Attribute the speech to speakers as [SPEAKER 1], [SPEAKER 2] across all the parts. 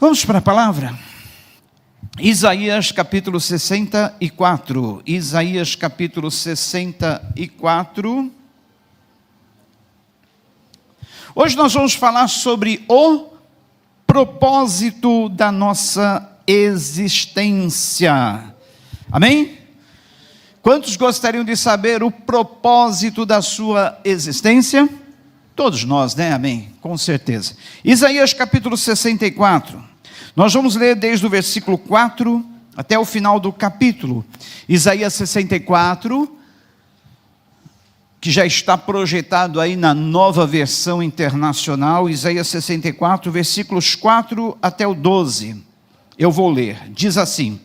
[SPEAKER 1] Vamos para a palavra? Isaías capítulo 64. Isaías capítulo 64. Hoje nós vamos falar sobre o propósito da nossa existência. Amém? Quantos gostariam de saber o propósito da sua existência? Todos nós, né? Amém? Com certeza. Isaías capítulo 64. Nós vamos ler desde o versículo 4 até o final do capítulo. Isaías 64, que já está projetado aí na nova versão internacional. Isaías 64, versículos 4 até o 12. Eu vou ler. Diz assim: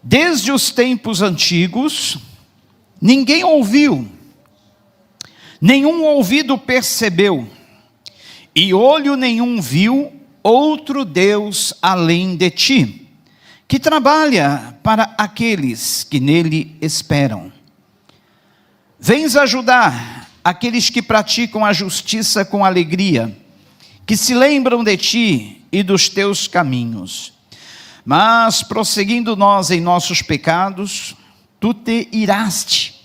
[SPEAKER 1] desde os tempos antigos, ninguém ouviu, nenhum ouvido percebeu, e olho nenhum viu outro Deus além de ti, que trabalha para aqueles que nele esperam. Vens ajudar aqueles que praticam a justiça com alegria, que se lembram de ti e dos teus caminhos. Mas, prosseguindo nós em nossos pecados, tu te iraste.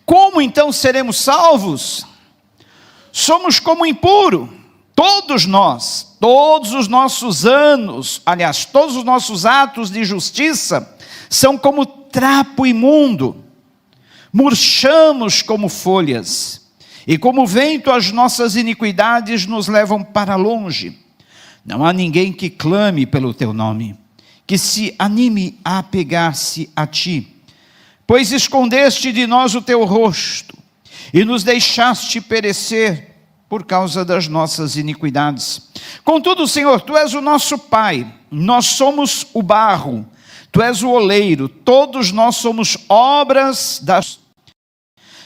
[SPEAKER 1] Como então seremos salvos? Somos como impuro, todos nós, todos os nossos anos, aliás, todos os nossos atos de justiça são como trapo imundo. Murchamos como folhas, e como vento as nossas iniquidades nos levam para longe. Não há ninguém que clame pelo teu nome, que se anime a apegar-se a ti, pois escondeste de nós o teu rosto, e nos deixaste perecer por causa das nossas iniquidades. Contudo, Senhor, tu és o nosso Pai, nós somos o barro, tu és o oleiro, todos nós somos obras das...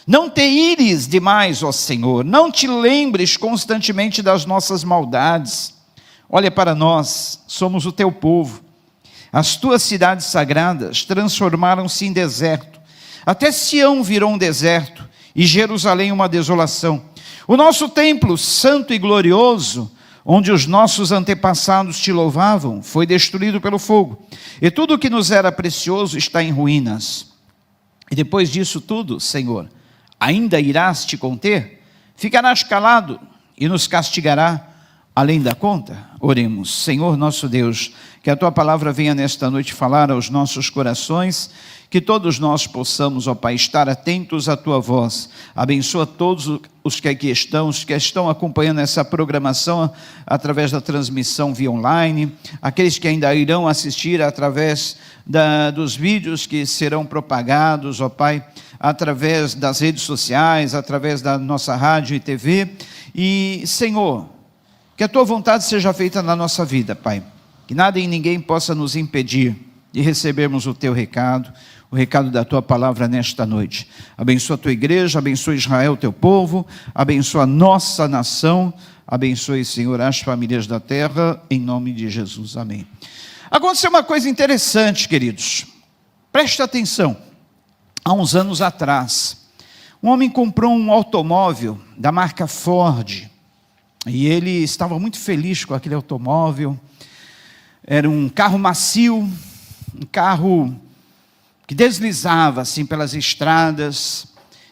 [SPEAKER 1] Não te ires demais, ó Senhor, não te lembres constantemente das nossas maldades. Olha para nós, somos o teu povo. As tuas cidades sagradas transformaram-se em deserto. Até Sião virou um deserto, e Jerusalém uma desolação. O nosso templo santo e glorioso, onde os nossos antepassados te louvavam, foi destruído pelo fogo. E tudo o que nos era precioso está em ruínas. E depois disso tudo, Senhor, ainda irás te conter? Ficarás calado e nos castigará além da conta? Oremos. Senhor nosso Deus, que a tua palavra venha nesta noite falar aos nossos corações, que todos nós possamos, ó Pai, estar atentos à tua voz. Abençoa todos os que aqui estão, os que estão acompanhando essa programação através da transmissão via online, aqueles que ainda irão assistir através dos vídeos que serão propagados, ó Pai, através das redes sociais, através da nossa rádio e TV. E, Senhor, que a tua vontade seja feita na nossa vida, Pai. Que nada e ninguém possa nos impedir de recebermos o teu recado, o recado da tua palavra nesta noite. Abençoa a tua igreja, abençoa Israel, teu povo, abençoa a nossa nação, abençoe, Senhor, as famílias da terra, em nome de Jesus, amém. Aconteceu uma coisa interessante, queridos, preste atenção. Há uns anos atrás, um homem comprou um automóvel da marca Ford, e ele estava muito feliz com aquele automóvel. Era um carro macio, um carro que deslizava assim pelas estradas,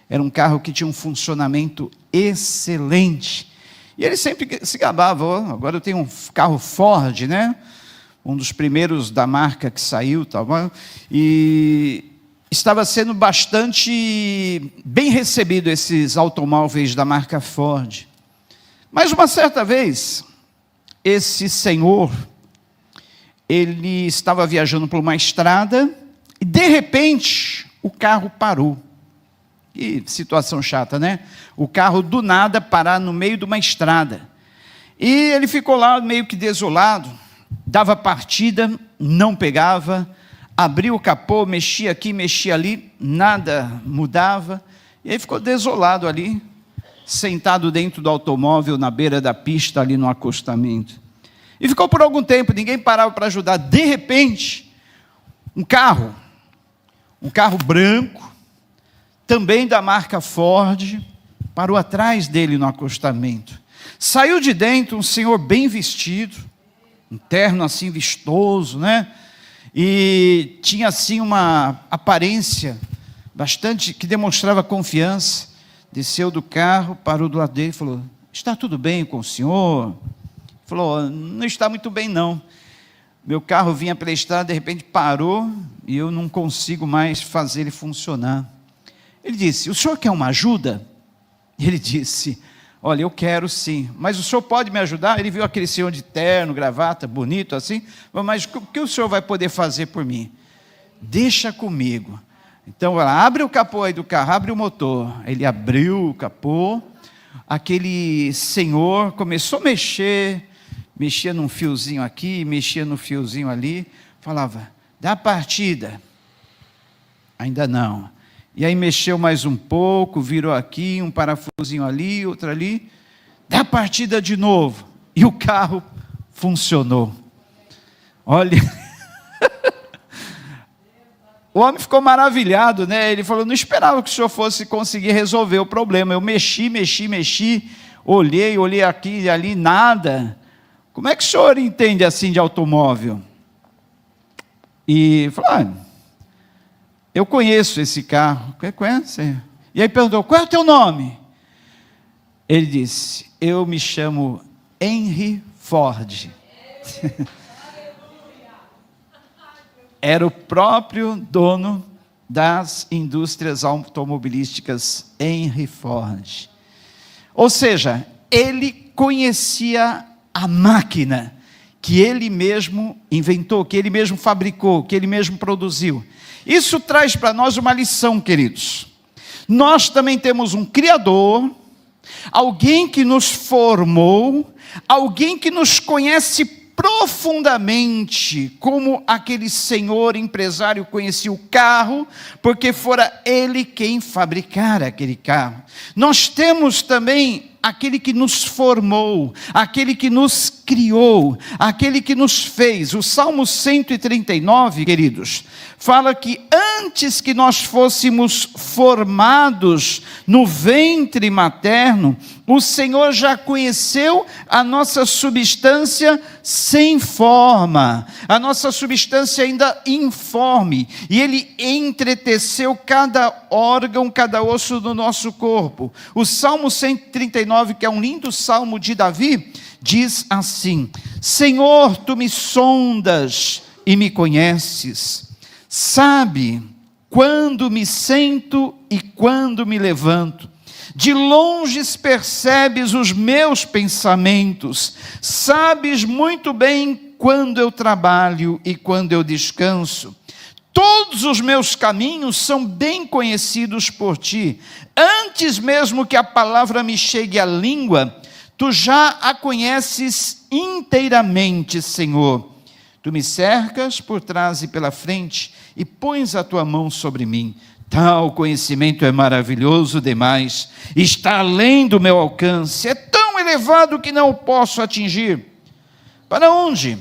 [SPEAKER 1] era um carro que tinha um funcionamento excelente, e ele sempre se gabava: oh, agora eu tenho um carro Ford, né? Um dos primeiros da marca que saiu, tá bom? E estava sendo bastante bem recebido esses automóveis da marca Ford. Mas uma certa vez, esse senhor, ele estava viajando por uma estrada, e de repente, o carro parou. Que situação chata, né? O carro do nada parar no meio de uma estrada. E ele ficou lá meio que desolado, dava partida, não pegava, abria o capô, mexia aqui, mexia ali, nada mudava. E aí ficou desolado ali, sentado dentro do automóvel, na beira da pista, ali no acostamento. E ficou por algum tempo, ninguém parava para ajudar. De repente, um carro branco, também da marca Ford, parou atrás dele no acostamento. Saiu de dentro um senhor bem vestido, um terno assim vistoso, né? E tinha assim uma aparência bastante, que demonstrava confiança. Desceu do carro, parou do lado dele e falou: está tudo bem com o senhor? Falou: não está muito bem não. Meu carro vinha pela estrada, de repente parou e eu não consigo mais fazer ele funcionar. Ele disse: o senhor quer uma ajuda? Ele disse: olha, eu quero sim, mas o senhor pode me ajudar? Ele viu aquele senhor de terno, gravata, bonito assim, mas o que o senhor vai poder fazer por mim? Deixa comigo. Então, abre o capô aí do carro, abre o motor. Ele abriu o capô, aquele senhor começou a mexia num fiozinho aqui, mexia no fiozinho ali, falava: dá partida. Ainda não. E aí mexeu mais um pouco, virou aqui, um parafusinho ali, outro ali, dá partida de novo. E o carro funcionou. Olha, o homem ficou maravilhado, né? Ele falou: não esperava que o senhor fosse conseguir resolver o problema. Eu mexi, olhei aqui e ali, nada. Como é que o senhor entende assim de automóvel? E falou: eu conheço esse carro. Conhece? E aí perguntou: qual é o teu nome? Ele disse: eu me chamo Henry Ford. Era o próprio dono das indústrias automobilísticas, Henry Ford. Ou seja, ele conhecia a máquina que ele mesmo inventou, que ele mesmo fabricou, que ele mesmo produziu. Isso traz para nós uma lição, queridos. Nós também temos um Criador, alguém que nos formou, alguém que nos conhece profundamente, como aquele senhor empresário conhecia o carro, porque fora ele quem fabricara aquele carro. Nós temos também aquele que nos formou, aquele que nos criou, aquele que nos fez. O Salmo 139, queridos, fala que antes que nós fôssemos formados no ventre materno, o Senhor já conheceu a nossa substância sem forma, a nossa substância ainda informe, e Ele entreteceu cada órgão, cada osso do nosso corpo. O Salmo 139, que é um lindo salmo de Davi, diz assim: Senhor, Tu me sondas e me conheces, sabe quando me sento e quando me levanto. De longe percebes os meus pensamentos, sabes muito bem quando eu trabalho e quando eu descanso. Todos os meus caminhos são bem conhecidos por ti. Antes mesmo que a palavra me chegue à língua, tu já a conheces inteiramente, Senhor. Tu me cercas por trás e pela frente e pões a tua mão sobre mim. Tal conhecimento é maravilhoso demais, está além do meu alcance, é tão elevado que não o posso atingir. Para onde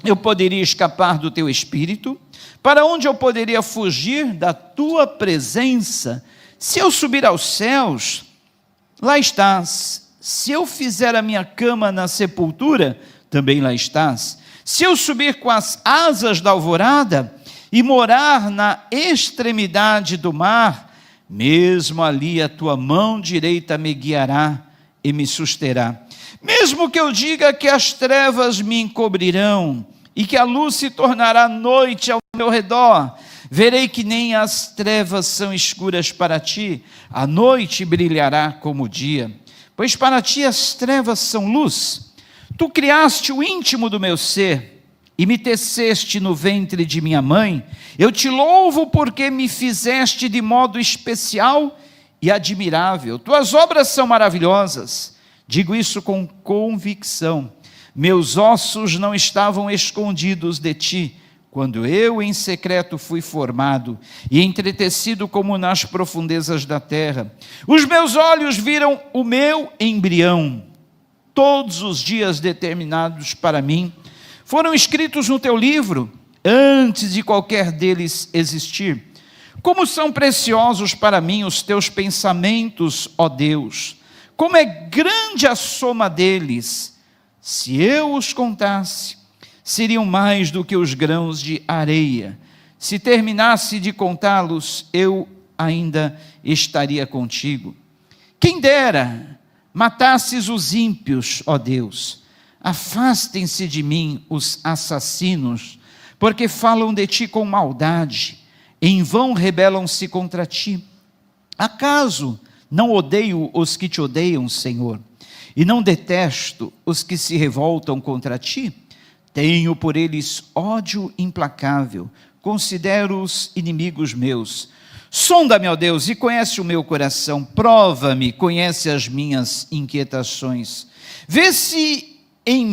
[SPEAKER 1] eu poderia escapar do teu espírito? Para onde eu poderia fugir da tua presença? Se eu subir aos céus, lá estás. Se eu fizer a minha cama na sepultura, também lá estás. Se eu subir com as asas da alvorada e morar na extremidade do mar, mesmo ali a tua mão direita me guiará e me susterá. Mesmo que eu diga que as trevas me encobrirão e que a luz se tornará noite ao meu redor, verei que nem as trevas são escuras para ti, a noite brilhará como o dia, pois para ti as trevas são luz. Tu criaste o íntimo do meu ser e me teceste no ventre de minha mãe. Eu te louvo porque me fizeste de modo especial e admirável. Tuas obras são maravilhosas. Digo isso com convicção. Meus ossos não estavam escondidos de ti, quando eu em secreto fui formado e entretecido como nas profundezas da terra. Os meus olhos viram o meu embrião. Todos os dias determinados para mim foram escritos no teu livro, antes de qualquer deles existir. Como são preciosos para mim os teus pensamentos, ó Deus! Como é grande a soma deles! Se eu os contasse, seriam mais do que os grãos de areia. Se terminasse de contá-los, eu ainda estaria contigo. Quem dera matasses os ímpios, ó Deus. Afastem-se de mim os assassinos, porque falam de ti com maldade, em vão rebelam-se contra ti. Acaso não odeio os que te odeiam, Senhor, e não detesto os que se revoltam contra ti? Tenho por eles ódio implacável, considero-os inimigos meus. Sonda-me, ó Deus, e conhece o meu coração, prova-me, conhece as minhas inquietações. Vê se em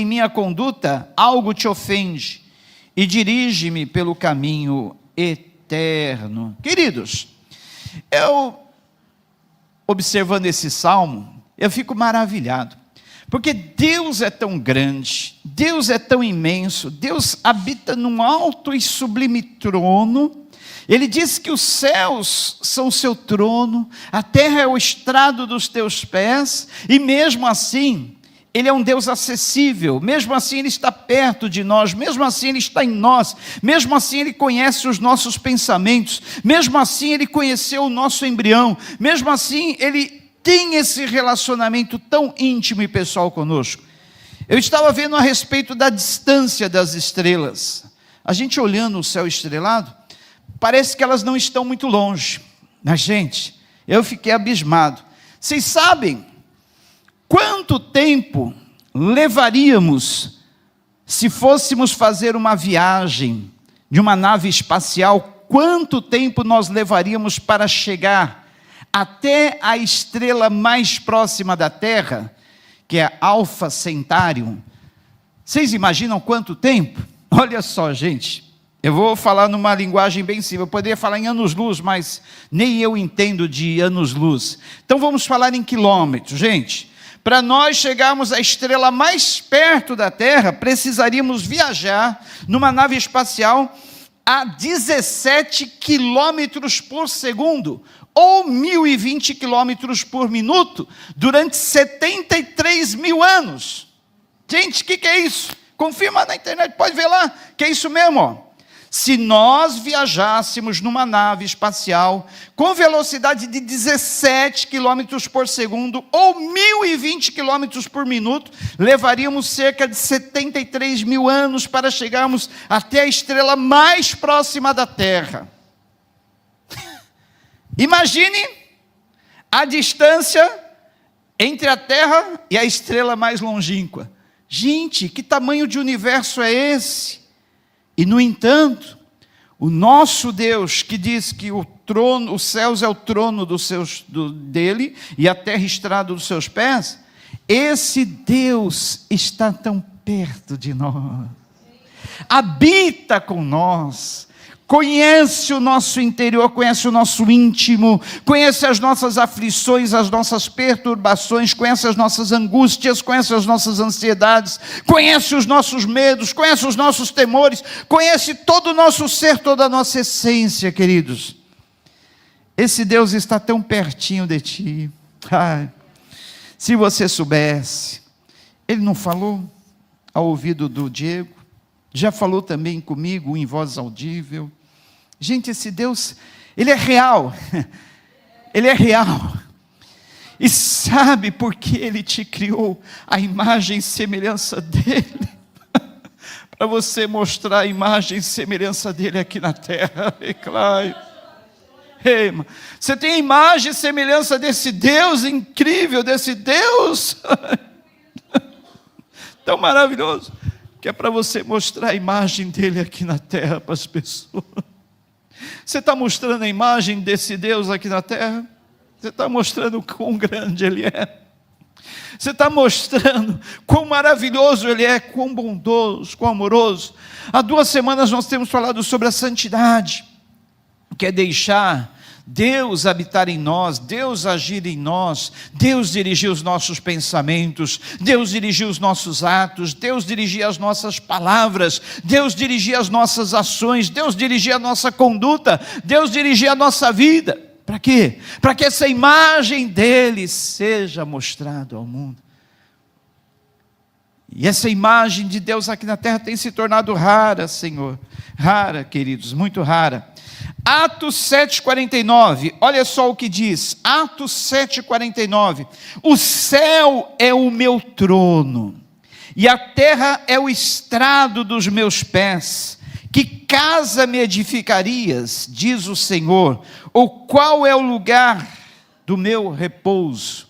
[SPEAKER 1] minha conduta algo te ofende, e dirige-me pelo caminho eterno. Queridos, eu, observando esse salmo, eu fico maravilhado, porque Deus é tão grande, Deus é tão imenso, Deus habita num alto e sublime trono. Ele diz que os céus são o seu trono, a terra é o estrado dos teus pés, e mesmo assim, Ele é um Deus acessível, mesmo assim Ele está perto de nós, mesmo assim Ele está em nós, mesmo assim Ele conhece os nossos pensamentos, mesmo assim Ele conheceu o nosso embrião, mesmo assim Ele tem esse relacionamento tão íntimo e pessoal conosco. Eu estava vendo a respeito da distância das estrelas. A gente olhando o céu estrelado, parece que elas não estão muito longe. Mas, gente, eu fiquei abismado. Vocês sabem quanto tempo levaríamos se fôssemos fazer uma viagem de uma nave espacial? Quanto tempo nós levaríamos para chegar até a estrela mais próxima da Terra, que é Alpha Centauri? Vocês imaginam quanto tempo? Olha só, gente, eu vou falar numa linguagem bem simples. Eu poderia falar em anos-luz, mas nem eu entendo de anos-luz. Então vamos falar em quilômetros, gente. Para nós chegarmos à estrela mais perto da Terra, precisaríamos viajar numa nave espacial a 17 quilômetros por segundo, ou 1.020 quilômetros por minuto, durante 73 mil anos. Gente, o que é isso? Confirma na internet, pode ver lá, que é isso mesmo, ó. Se nós viajássemos numa nave espacial com velocidade de 17 quilômetros por segundo ou 1.020 quilômetros por minuto, levaríamos cerca de 73 mil anos para chegarmos até a estrela mais próxima da Terra. Imagine a distância entre a Terra e a estrela mais longínqua. Gente, que tamanho de universo é esse? E, no entanto, o nosso Deus, que diz que o trono, os céus é o trono dele, e a terra estrado dos seus pés, esse Deus está tão perto de nós, habita com nós, conhece o nosso interior, conhece o nosso íntimo, conhece as nossas aflições, as nossas perturbações, conhece as nossas angústias, conhece as nossas ansiedades, conhece os nossos medos, conhece os nossos temores, conhece todo o nosso ser, toda a nossa essência, queridos. Esse Deus está tão pertinho de ti. Ai, se você soubesse, Ele não falou ao ouvido do Diego, já falou também comigo em voz audível. Gente, esse Deus, Ele é real, Ele é real, e sabe por que Ele te criou a imagem e semelhança dEle? Para você mostrar a imagem e semelhança dEle aqui na terra. É claro. Ei, você tem a imagem e semelhança desse Deus incrível, desse Deus tão maravilhoso, que é para você mostrar a imagem dEle aqui na terra para as pessoas. Você está mostrando a imagem desse Deus aqui na terra? Você está mostrando quão grande Ele é? Você está mostrando quão maravilhoso Ele é, quão bondoso, quão amoroso? Há 2 semanas nós temos falado sobre a santidade, que é deixar Deus habitar em nós, Deus agir em nós, Deus dirigir os nossos pensamentos, Deus dirigir os nossos atos, Deus dirigir as nossas palavras, Deus dirigir as nossas ações, Deus dirigir a nossa conduta, Deus dirigir a nossa vida. Para quê? Para que essa imagem dEle seja mostrada ao mundo. E essa imagem de Deus aqui na terra tem se tornado rara, Senhor. Rara, queridos, muito rara. Atos 7,49, olha só o que diz, Atos 7,49, o céu é o meu trono, e a terra é o estrado dos meus pés. Que casa me edificarias, diz o Senhor, ou qual é o lugar do meu repouso?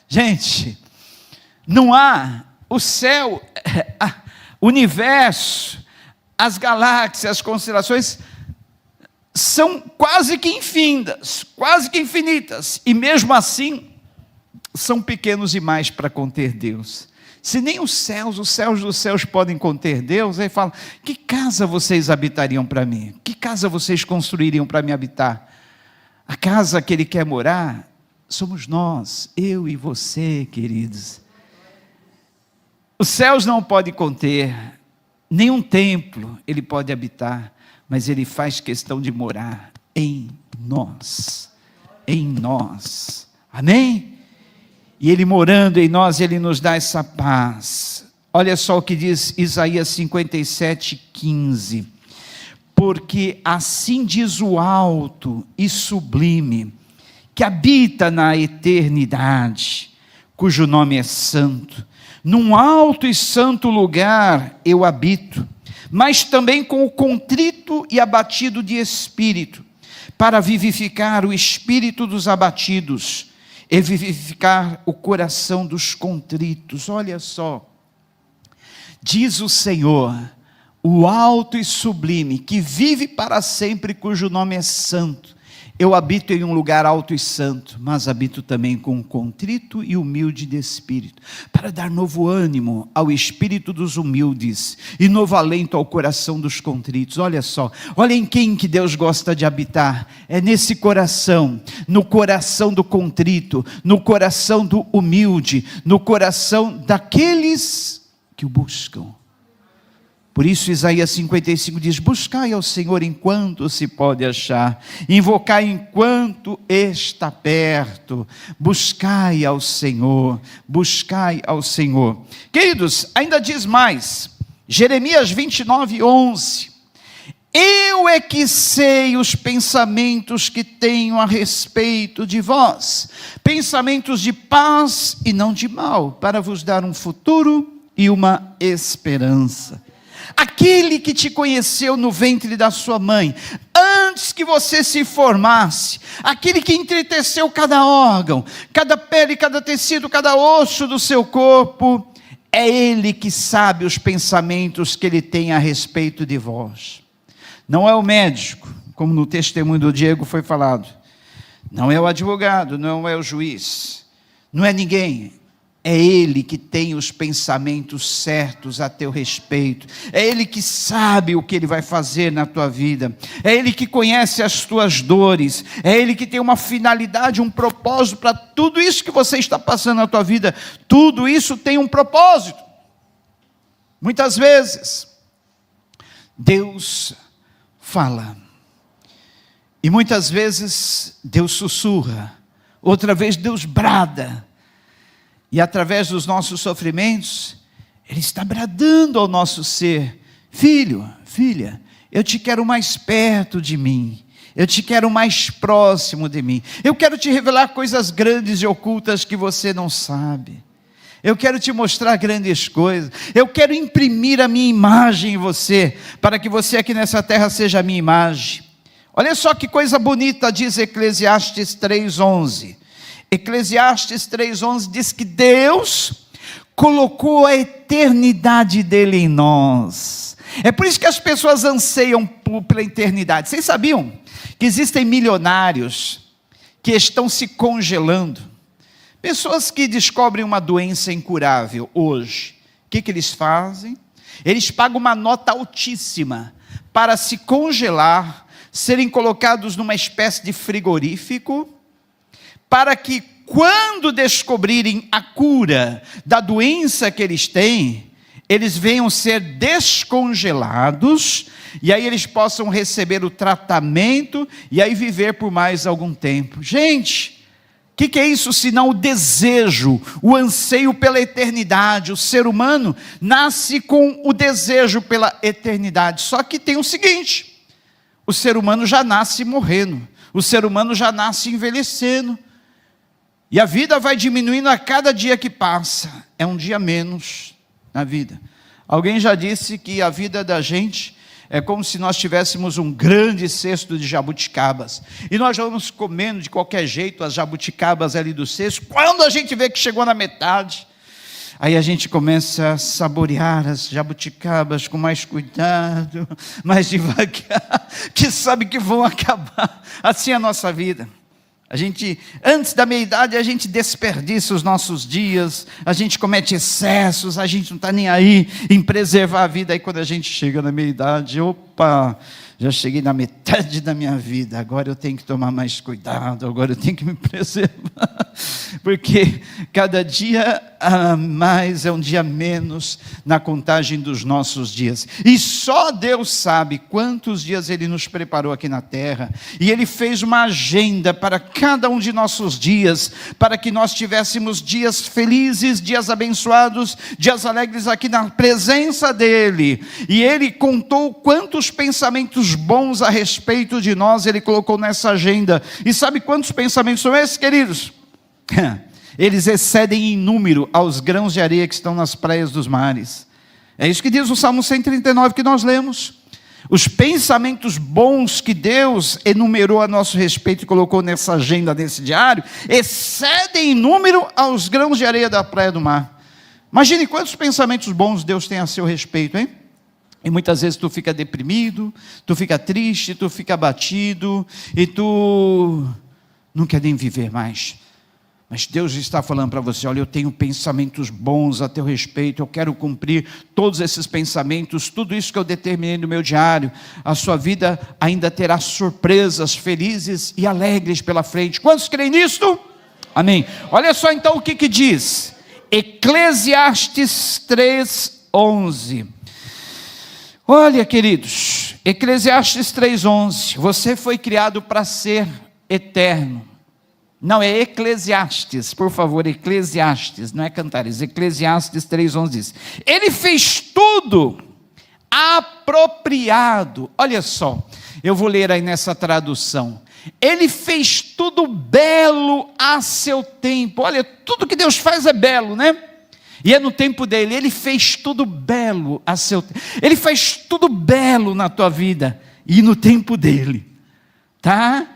[SPEAKER 1] Gente, não há o céu, o universo, as galáxias, as constelações, são quase que infindas, quase que infinitas, e mesmo assim, são pequenos demais para conter Deus. Se nem os céus dos céus podem conter Deus, aí fala, que casa vocês habitariam para mim? Que casa vocês construiriam para me habitar? A casa que Ele quer morar, somos nós, eu e você, queridos. Os céus não podem conter, nenhum templo Ele pode habitar, mas Ele faz questão de morar em nós, amém? E Ele morando em nós, Ele nos dá essa paz. Olha só o que diz Isaías 57:15. Porque assim diz o alto e sublime, que habita na eternidade, cujo nome é santo. Num alto e santo lugar eu habito, mas também com o contrito e abatido de espírito, para vivificar o espírito dos abatidos, e vivificar o coração dos contritos. Olha só, diz o Senhor, o alto e sublime, que vive para sempre, cujo nome é santo. Eu habito em um lugar alto e santo, mas habito também com contrito e humilde de espírito, para dar novo ânimo ao espírito dos humildes, e novo alento ao coração dos contritos. Olha só, olha em quem que Deus gosta de habitar, é nesse coração, no coração do contrito, no coração do humilde, no coração daqueles que o buscam. Por isso Isaías 55 diz, buscai ao Senhor enquanto se pode achar, invocai enquanto está perto, buscai ao Senhor, buscai ao Senhor. Queridos, ainda diz mais, Jeremias 29:11, eu é que sei os pensamentos que tenho a respeito de vós, pensamentos de paz e não de mal, para vos dar um futuro e uma esperança. Aquele que te conheceu no ventre da sua mãe, antes que você se formasse, aquele que entreteceu cada órgão, cada pele, cada tecido, cada osso do seu corpo, é Ele que sabe os pensamentos que Ele tem a respeito de vós. Não é o médico, como no testemunho do Diego foi falado, não é o advogado, não é o juiz, não é ninguém. É Ele que tem os pensamentos certos a teu respeito. É Ele que sabe o que Ele vai fazer na tua vida. É Ele que conhece as tuas dores. É Ele que tem uma finalidade, um propósito para tudo isso que você está passando na tua vida. Tudo isso tem um propósito. Muitas vezes, Deus fala. E muitas vezes, Deus sussurra. Outra vez, Deus brada. E através dos nossos sofrimentos, Ele está bradando ao nosso ser, filho, filha, eu te quero mais perto de mim, eu te quero mais próximo de mim, eu quero te revelar coisas grandes e ocultas que você não sabe, eu quero te mostrar grandes coisas, eu quero imprimir a minha imagem em você, para que você aqui nessa terra seja a minha imagem. Olha só que coisa bonita, diz Eclesiastes 3:11, Eclesiastes 3:11 diz que Deus colocou a eternidade dele em nós. É por isso que as pessoas anseiam pela eternidade. Vocês sabiam que existem milionários que estão se congelando? Pessoas que descobrem uma doença incurável hoje. O que eles fazem? Eles pagam uma nota altíssima para se congelar, serem colocados numa espécie de frigorífico, para que quando descobrirem a cura da doença que eles têm, eles venham ser descongelados, e aí eles possam receber o tratamento, e aí viver por mais algum tempo. Gente, que é isso senão o desejo, o anseio pela eternidade? O ser humano nasce com o desejo pela eternidade. Só que tem o seguinte: o ser humano já nasce morrendo, o ser humano já nasce envelhecendo, e a vida vai diminuindo a cada dia que passa. É um dia menos na vida. Alguém já disse que a vida da gente é como se nós tivéssemos um grande cesto de jabuticabas, e nós vamos comendo de qualquer jeito as jabuticabas ali do cesto. Quando a gente vê que chegou na metade, aí a gente começa a saborear as jabuticabas com mais cuidado, mais devagar, que sabe que vão acabar. Assim é a nossa vida. A gente, antes da meia-idade, a gente desperdiça os nossos dias, a gente comete excessos, a gente não está nem aí em preservar a vida. Aí quando a gente chega na meia-idade, opa, já cheguei na metade da minha vida, agora eu tenho que tomar mais cuidado, agora eu tenho que me preservar, porque cada dia mais é um dia menos na contagem dos nossos dias, e só Deus sabe quantos dias Ele nos preparou aqui na terra, e Ele fez uma agenda para cada um de nossos dias, para que nós tivéssemos dias felizes, dias abençoados, dias alegres aqui na presença dEle, e Ele contou quantos pensamentos bons a respeito de nós Ele colocou nessa agenda. E sabe quantos pensamentos são esses, queridos? Eles excedem em número aos grãos de areia que estão nas praias dos mares. É isso que diz o Salmo 139 que nós lemos. Os pensamentos bons que Deus enumerou a nosso respeito e colocou nessa agenda, nesse diário, excedem em número aos grãos de areia da praia do mar. Imagine quantos pensamentos bons Deus tem a seu respeito, hein? E muitas vezes tu fica deprimido, tu fica triste, tu fica abatido, e tu não quer nem viver mais. Mas Deus está falando para você: olha, eu tenho pensamentos bons a teu respeito, eu quero cumprir todos esses pensamentos, tudo isso que eu determinei no meu diário. A sua vida ainda terá surpresas felizes e alegres pela frente. Quantos creem nisto? Amém. Olha só então o que diz Eclesiastes 3:11. Olha, queridos, Eclesiastes 3:11, você foi criado para ser eterno. Não, é Eclesiastes, por favor, Eclesiastes, não é Cantares, Eclesiastes 3:11 diz: Ele fez tudo apropriado. Olha só, eu vou ler aí nessa tradução: Ele fez tudo belo a seu tempo. Olha, tudo que Deus faz é belo, né? E é no tempo dele. Ele fez tudo belo a seu tempo. Ele faz tudo belo na tua vida, e no tempo dele, tá?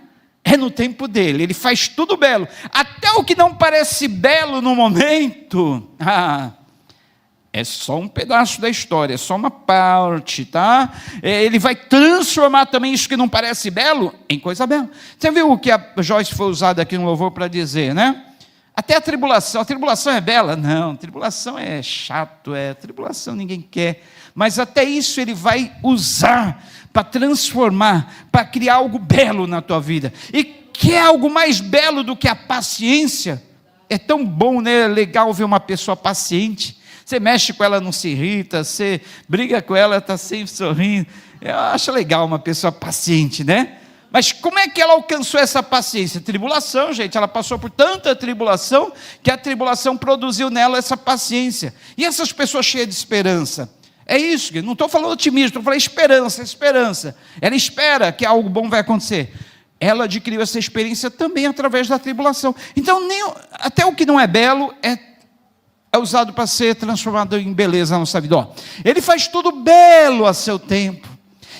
[SPEAKER 1] É no tempo dele, ele faz tudo belo, até o que não parece belo no momento, é só um pedaço da história, é só uma parte, tá? Ele vai transformar também isso que não parece belo, em coisa bela. Você viu o que a Joyce foi usada aqui no louvor para dizer, né? Até a tribulação é bela? Não, tribulação é chato, tribulação ninguém quer, mas até isso ele vai usar para transformar, para criar algo belo na tua vida. E quer algo mais belo do que a paciência? É tão bom, né? É legal ver uma pessoa paciente. Você mexe com ela, não se irrita, você briga com ela, está sempre sorrindo. Eu acho legal uma pessoa paciente, né? Mas como é que ela alcançou essa paciência? Tribulação, gente. Ela passou por tanta tribulação, que a tribulação produziu nela essa paciência. E essas pessoas cheias de esperança? É isso, não estou falando otimismo, estou falando esperança. Ela espera que algo bom vai acontecer. Ela adquiriu essa experiência também através da tribulação. Então, até o que não é belo é usado para ser transformado em beleza na nossa vida. Ó, ele faz tudo belo a seu tempo.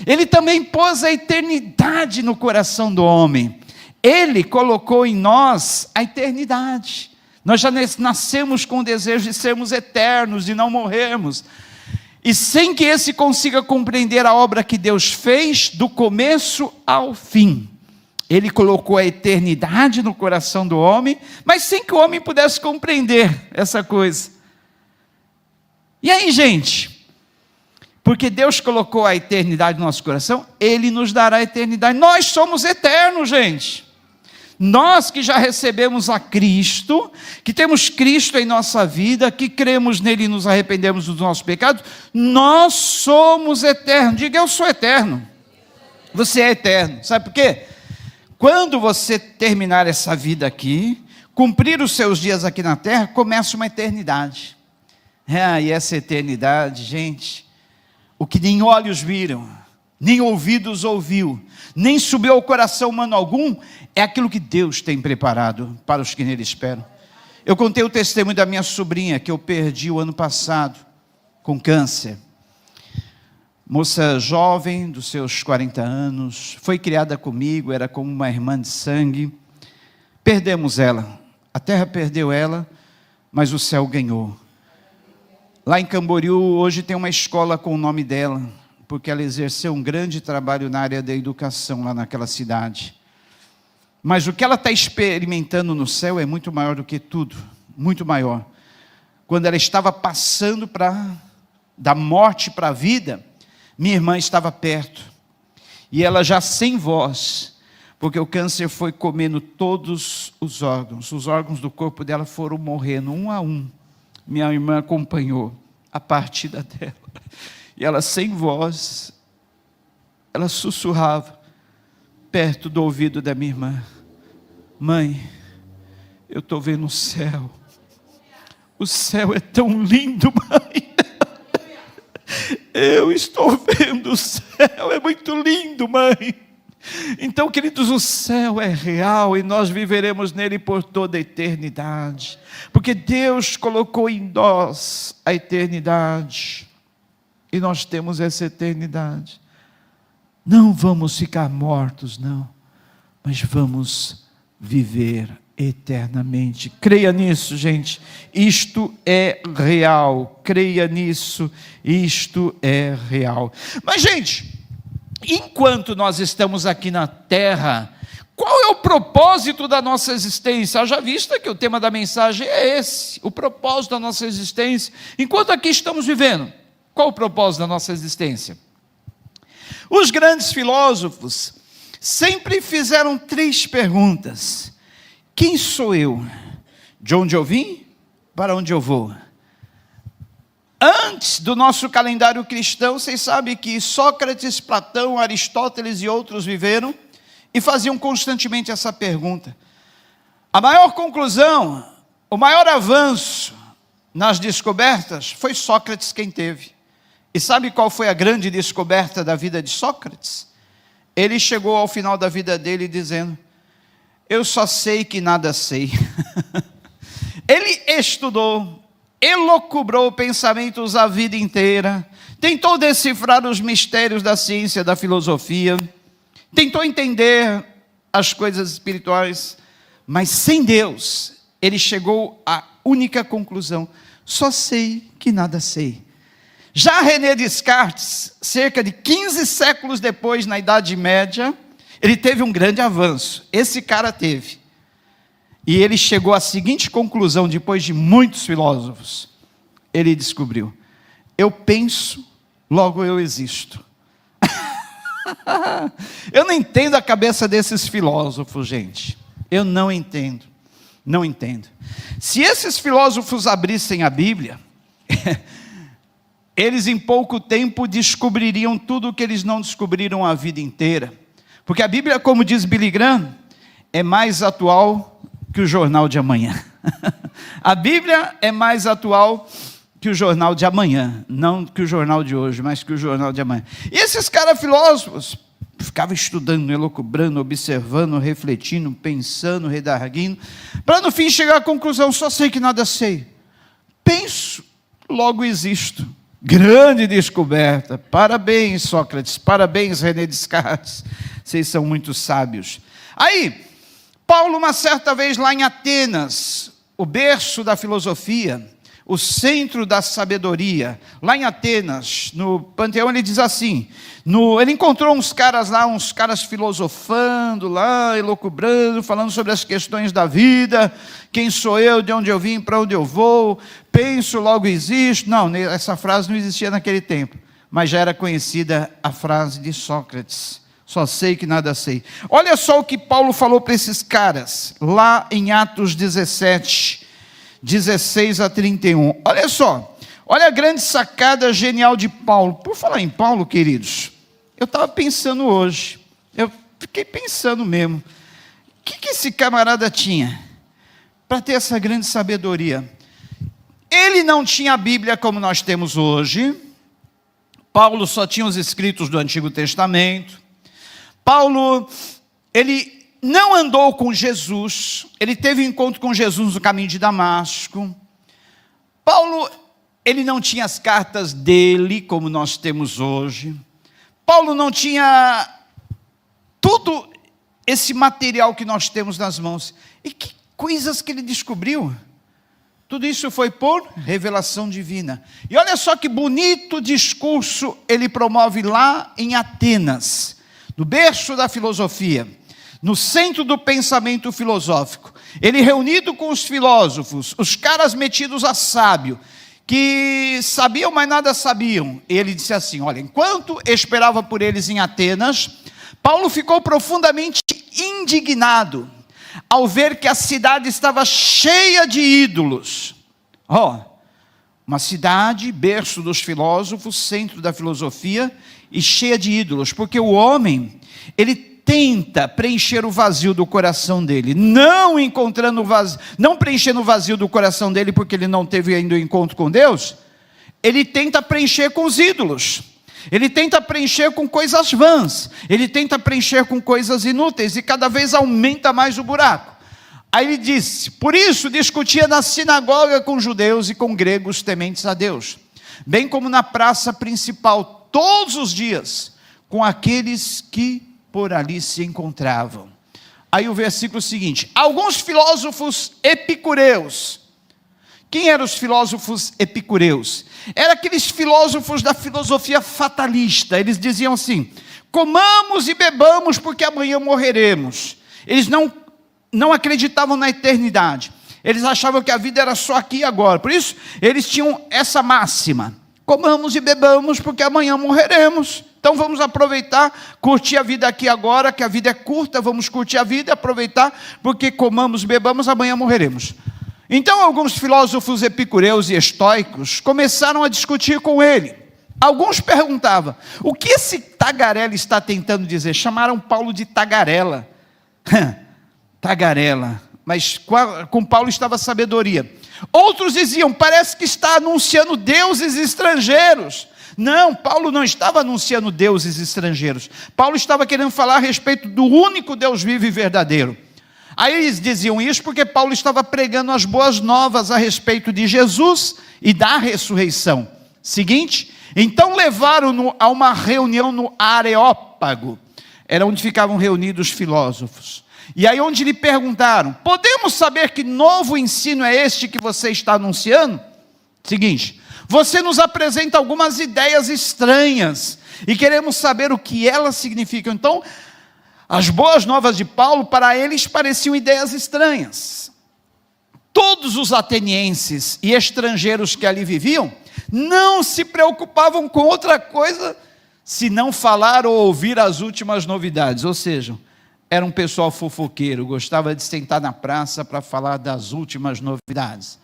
[SPEAKER 1] Ele também pôs a eternidade no coração do homem. Ele colocou em nós a eternidade. Nós já nascemos com o desejo de sermos eternos, de não morrermos. E sem que esse consiga compreender a obra que Deus fez do começo ao fim. Ele colocou a eternidade no coração do homem, mas sem que o homem pudesse compreender essa coisa. E aí, gente? Porque Deus colocou a eternidade no nosso coração, Ele nos dará a eternidade. Nós somos eternos, gente. Nós que já recebemos a Cristo, que temos Cristo em nossa vida, que cremos nele e nos arrependemos dos nossos pecados, nós somos eternos. Diga: eu sou eterno. Você é eterno. Sabe por quê? Quando você terminar essa vida aqui, cumprir os seus dias aqui na terra, começa uma eternidade. E essa eternidade, gente, o que nem olhos viram, nem ouvidos ouviu, nem subiu ao coração humano algum, é aquilo que Deus tem preparado para os que nele esperam. Eu contei o testemunho da minha sobrinha, que eu perdi o ano passado, com câncer. Moça jovem, dos seus 40 anos, foi criada comigo, era como uma irmã de sangue. Perdemos ela, a terra perdeu ela, mas o céu ganhou. Lá em Camboriú, hoje tem uma escola com o nome dela, porque ela exerceu um grande trabalho na área da educação lá naquela cidade. Mas o que ela está experimentando no céu é muito maior do que tudo, muito maior. Quando ela estava passando da morte para a vida, minha irmã estava perto, e ela já sem voz, porque o câncer foi comendo todos os órgãos do corpo dela foram morrendo, um a um. Minha irmã acompanhou a partida dela, e ela sem voz, ela sussurrava, perto do ouvido da minha irmã: mãe, eu estou vendo o céu é tão lindo, mãe, eu estou vendo o céu, é muito lindo, mãe. Então, queridos, o céu é real e nós viveremos nele por toda a eternidade, porque Deus colocou em nós a eternidade, e nós temos essa eternidade. Não vamos ficar mortos, não, mas vamos viver eternamente. Creia nisso, gente, isto é real, creia nisso, isto é real. Mas, gente, enquanto nós estamos aqui na terra, qual é o propósito da nossa existência? Já visto que o tema da mensagem é esse, o propósito da nossa existência. Enquanto aqui estamos vivendo, qual o propósito da nossa existência? Os grandes filósofos sempre fizeram 3 perguntas. Quem sou eu? De onde eu vim? Para onde eu vou? Antes do nosso calendário cristão, vocês sabem que Sócrates, Platão, Aristóteles e outros viveram e faziam constantemente essa pergunta. A maior conclusão, o maior avanço nas descobertas foi Sócrates quem teve. E sabe qual foi a grande descoberta da vida de Sócrates? Ele chegou ao final da vida dele dizendo: eu só sei que nada sei. Ele estudou, elucubrou pensamentos a vida inteira, tentou decifrar os mistérios da ciência, da filosofia, tentou entender as coisas espirituais, mas sem Deus, ele chegou à única conclusão: só sei que nada sei. Já René Descartes, cerca de 15 séculos depois, na Idade Média, ele teve um grande avanço. Esse cara teve. E ele chegou à seguinte conclusão, depois de muitos filósofos. Ele descobriu: eu penso, logo eu existo. Eu não entendo a cabeça desses filósofos, gente. Eu não entendo. Não entendo. Se esses filósofos abrissem a Bíblia, eles em pouco tempo descobririam tudo o que eles não descobriram a vida inteira. Porque a Bíblia, como diz Billy Graham, é mais atual que o jornal de amanhã. A Bíblia é mais atual que o jornal de amanhã. Não que o jornal de hoje, mas que o jornal de amanhã. E esses caras filósofos ficavam estudando, elucubrando, observando, refletindo, pensando, redarguindo, para no fim chegar à conclusão: só sei que nada sei. Penso, logo existo. Grande descoberta. Parabéns, Sócrates. Parabéns, René Descartes. Vocês são muito sábios. Aí, Paulo, uma certa vez lá em Atenas, o berço da filosofia, o centro da sabedoria, lá em Atenas, no Panteão, ele diz assim, ele encontrou uns caras lá, uns caras filosofando lá, elucubrando, falando sobre as questões da vida: quem sou eu, de onde eu vim, para onde eu vou, penso, logo existo. Não, essa frase não existia naquele tempo, mas já era conhecida a frase de Sócrates: só sei que nada sei. Olha só o que Paulo falou para esses caras, lá em Atos 17, 16 a 31. Olha só, olha a grande sacada genial de Paulo. Por falar em Paulo, queridos, eu estava pensando hoje, eu fiquei pensando mesmo, o que esse camarada tinha? para ter essa grande sabedoria. Ele não tinha a Bíblia como nós temos hoje. Paulo só tinha os escritos do Antigo Testamento. Paulo, ele não andou com Jesus. Ele teve um encontro com Jesus no caminho de Damasco. Paulo, ele não tinha as cartas dele como nós temos hoje. Paulo não tinha tudo esse material que nós temos nas mãos. E que coisas que ele descobriu. Tudo isso foi por revelação divina. E olha só que bonito discurso ele promove lá em Atenas, no berço da filosofia, no centro do pensamento filosófico. Ele reunido com os filósofos, os caras metidos a sábio, que sabiam, mas nada sabiam. Ele disse assim, olha, enquanto esperava por eles em Atenas, Paulo ficou profundamente indignado ao ver que a cidade estava cheia de ídolos. Uma cidade, berço dos filósofos, centro da filosofia, e cheia de ídolos, porque o homem, ele tenta preencher o vazio do coração dele, não preenchendo o vazio do coração dele, porque ele não teve ainda o encontro com Deus, ele tenta preencher com os ídolos. Ele tenta preencher com coisas vãs, ele tenta preencher com coisas inúteis, e cada vez aumenta mais o buraco. Aí ele disse, por isso discutia na sinagoga com judeus e com gregos tementes a Deus, bem como na praça principal, todos os dias, com aqueles que por ali se encontravam. Aí o versículo seguinte, alguns filósofos epicureus. Quem eram os filósofos epicureus? Eram aqueles filósofos da filosofia fatalista. Eles diziam assim, comamos e bebamos porque amanhã morreremos. Eles não acreditavam na eternidade. Eles achavam que a vida era só aqui e agora. Por isso, eles tinham essa máxima. Comamos e bebamos porque amanhã morreremos. Então vamos aproveitar, curtir a vida aqui agora, que a vida é curta, vamos curtir a vida e aproveitar, porque comamos e bebamos, amanhã morreremos. Então alguns filósofos epicureus e estoicos começaram a discutir com ele. Alguns perguntavam, o que esse tagarela está tentando dizer? Chamaram Paulo de tagarela. Tagarela, mas com Paulo estava sabedoria. Outros diziam, parece que está anunciando deuses estrangeiros. Não, Paulo não estava anunciando deuses estrangeiros. Paulo estava querendo falar a respeito do único Deus vivo e verdadeiro. Aí eles diziam isso porque Paulo estava pregando as boas novas a respeito de Jesus e da ressurreição. Seguinte, então levaram-no a uma reunião no Areópago, era onde ficavam reunidos os filósofos. E aí onde lhe perguntaram, podemos saber que novo ensino é este que você está anunciando? Seguinte, você nos apresenta algumas ideias estranhas e queremos saber o que elas significam. Então, as boas novas de Paulo, para eles, pareciam ideias estranhas. Todos os atenienses e estrangeiros que ali viviam, não se preocupavam com outra coisa, senão falar ou ouvir as últimas novidades. Ou seja, era um pessoal fofoqueiro, gostava de sentar na praça para falar das últimas novidades.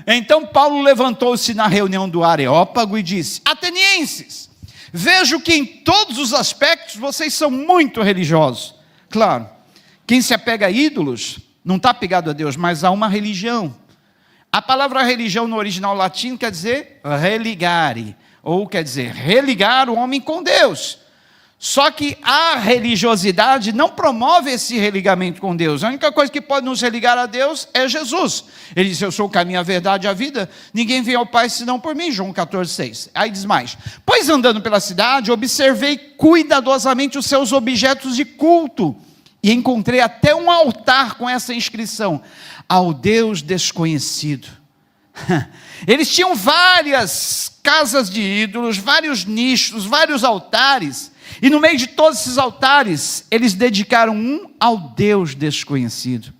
[SPEAKER 1] Então Paulo levantou-se na reunião do Areópago e disse, atenienses, vejo que em todos os aspectos vocês são muito religiosos. Claro, quem se apega a ídolos, não está apegado a Deus, mas a uma religião. A palavra religião no original latino quer dizer religare, ou quer dizer religar o homem com Deus. Só que a religiosidade não promove esse religamento com Deus. A única coisa que pode nos religar a Deus é Jesus. Ele diz, eu sou o caminho, a verdade e a vida. Ninguém vem ao Pai senão por mim. João 14,6. Aí diz mais. Pois andando pela cidade, observei cuidadosamente os seus objetos de culto. E encontrei até um altar com essa inscrição. Ao Deus desconhecido. Eles tinham várias casas de ídolos, vários nichos, vários altares. E no meio de todos esses altares, eles dedicaram um ao Deus desconhecido.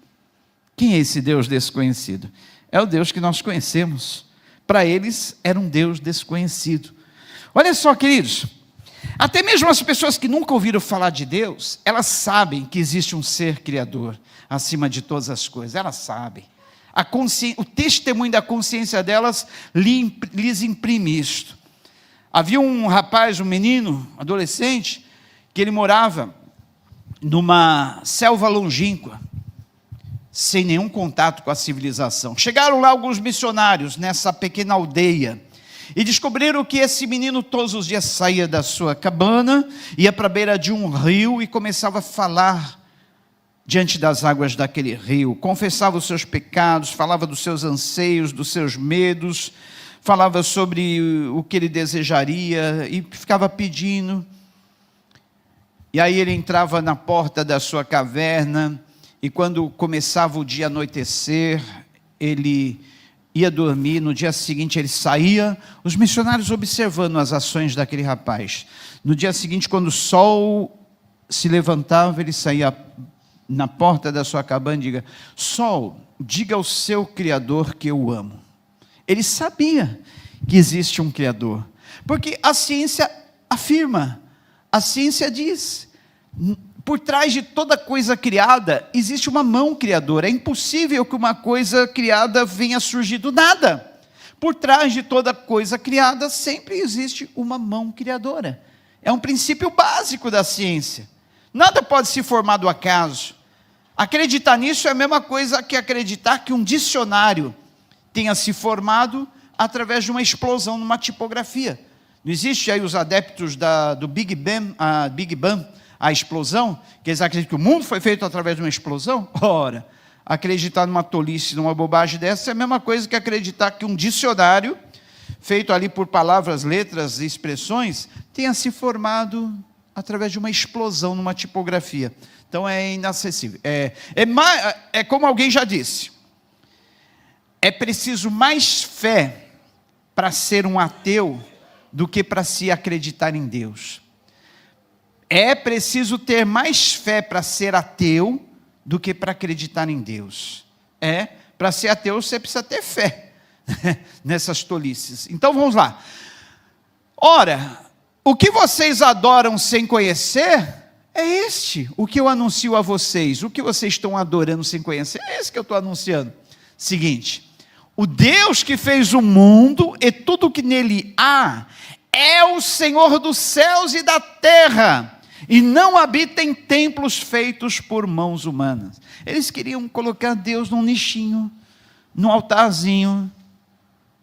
[SPEAKER 1] Quem é esse Deus desconhecido? É o Deus que nós conhecemos. Para eles, era um Deus desconhecido. Olha só, queridos, até mesmo as pessoas que nunca ouviram falar de Deus, elas sabem que existe um ser criador, acima de todas as coisas, elas sabem. O testemunho da consciência delas lhes imprime isto. Havia um rapaz, um menino, adolescente, que ele morava numa selva longínqua. sem nenhum contato com a civilização. Chegaram lá alguns missionários nessa pequena aldeia e descobriram que esse menino todos os dias saía da sua cabana, ia para a beira de um rio e começava a falar diante das águas daquele rio, confessava os seus pecados, falava dos seus anseios, dos seus medos, falava sobre o que ele desejaria e ficava pedindo. E aí ele entrava na porta da sua caverna, e quando começava o dia anoitecer, ele ia dormir, no dia seguinte ele saía, os missionários observando as ações daquele rapaz. No dia seguinte, quando o sol se levantava, ele saía na porta da sua cabana e diga: Sol, diga ao seu Criador que eu amo. Ele sabia que existe um Criador, porque a ciência afirma, a ciência diz, por trás de toda coisa criada, existe uma mão criadora. É impossível que uma coisa criada venha a surgir do nada. Por trás de toda coisa criada, sempre existe uma mão criadora. É um princípio básico da ciência. Nada pode se formar do acaso. Acreditar nisso é a mesma coisa que acreditar que um dicionário tenha se formado através de uma explosão numa tipografia. Não existe aí os adeptos do Big Bang, a explosão, que eles acreditam que o mundo foi feito através de uma explosão? Ora, acreditar numa tolice, numa bobagem dessa, é a mesma coisa que acreditar que um dicionário, feito ali por palavras, letras e expressões, tenha se formado através de uma explosão numa tipografia. Então é inacessível. É como alguém já disse, é preciso mais fé para ser um ateu do que para se acreditar em Deus. É preciso ter mais fé para ser ateu do que para acreditar em Deus. Para ser ateu você precisa ter fé nessas tolices. Então vamos lá. Ora, o que vocês adoram sem conhecer é o que eu anuncio a vocês. O que vocês estão adorando sem conhecer é esse que eu estou anunciando. Seguinte: o Deus que fez o mundo e tudo o que nele há é o Senhor dos céus e da terra, e não habita em templos feitos por mãos humanas. Eles queriam colocar Deus num nichinho, num altarzinho,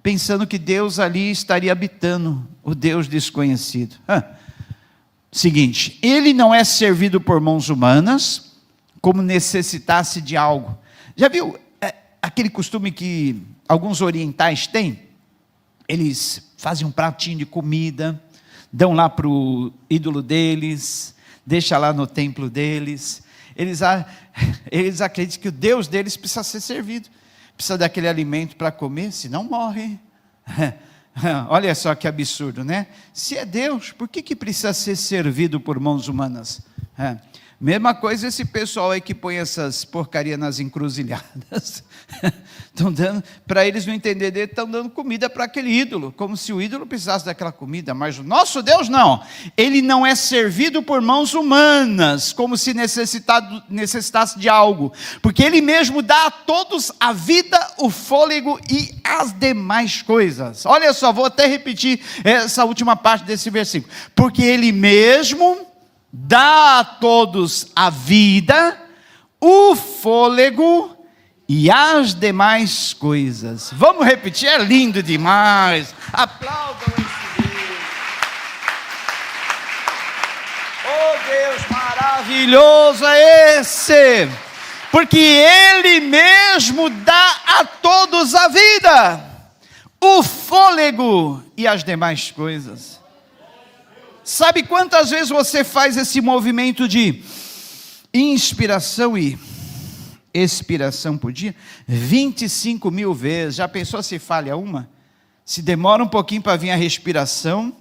[SPEAKER 1] pensando que Deus ali estaria habitando, o Deus desconhecido. Seguinte, ele não é servido por mãos humanas, como necessitasse de algo. Já viu aquele costume que alguns orientais têm? Eles fazem um pratinho de comida, dão lá para o ídolo deles, deixa lá no templo deles. Eles acreditam que o Deus deles precisa ser servido, precisa daquele alimento para comer, senão morre. Olha só que absurdo, né? Se é Deus, por que precisa ser servido por mãos humanas? Mesma coisa esse pessoal aí que põe essas porcarias nas encruzilhadas. Estão dando, para eles não entender dele, estão dando comida para aquele ídolo, como se o ídolo precisasse daquela comida, mas o nosso Deus não. Ele não é servido por mãos humanas, como se necessitasse de algo, porque ele mesmo dá a todos a vida, o fôlego e as demais coisas. Olha só, vou até repetir essa última parte desse versículo. Porque ele mesmo dá a todos a vida, o fôlego e as demais coisas. Vamos repetir, é lindo demais. Aplaudam esse Deus. Oh Deus maravilhoso é esse, porque Ele mesmo dá a todos a vida, o fôlego e as demais coisas. Sabe quantas vezes você faz esse movimento de inspiração e expiração por dia? 25 mil vezes. Já pensou se falha uma? Se demora um pouquinho para vir a respiração,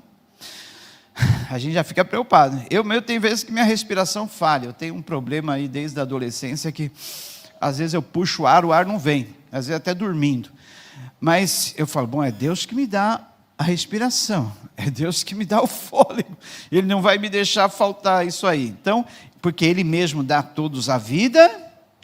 [SPEAKER 1] a gente já fica preocupado. Eu tenho vezes que minha respiração falha. Eu tenho um problema aí desde a adolescência que às vezes eu puxo o ar não vem. Às vezes até dormindo. Mas eu falo, bom, é Deus que me dá a respiração, é Deus que me dá o fôlego, Ele não vai me deixar faltar isso aí. Então, porque Ele mesmo dá a todos a vida,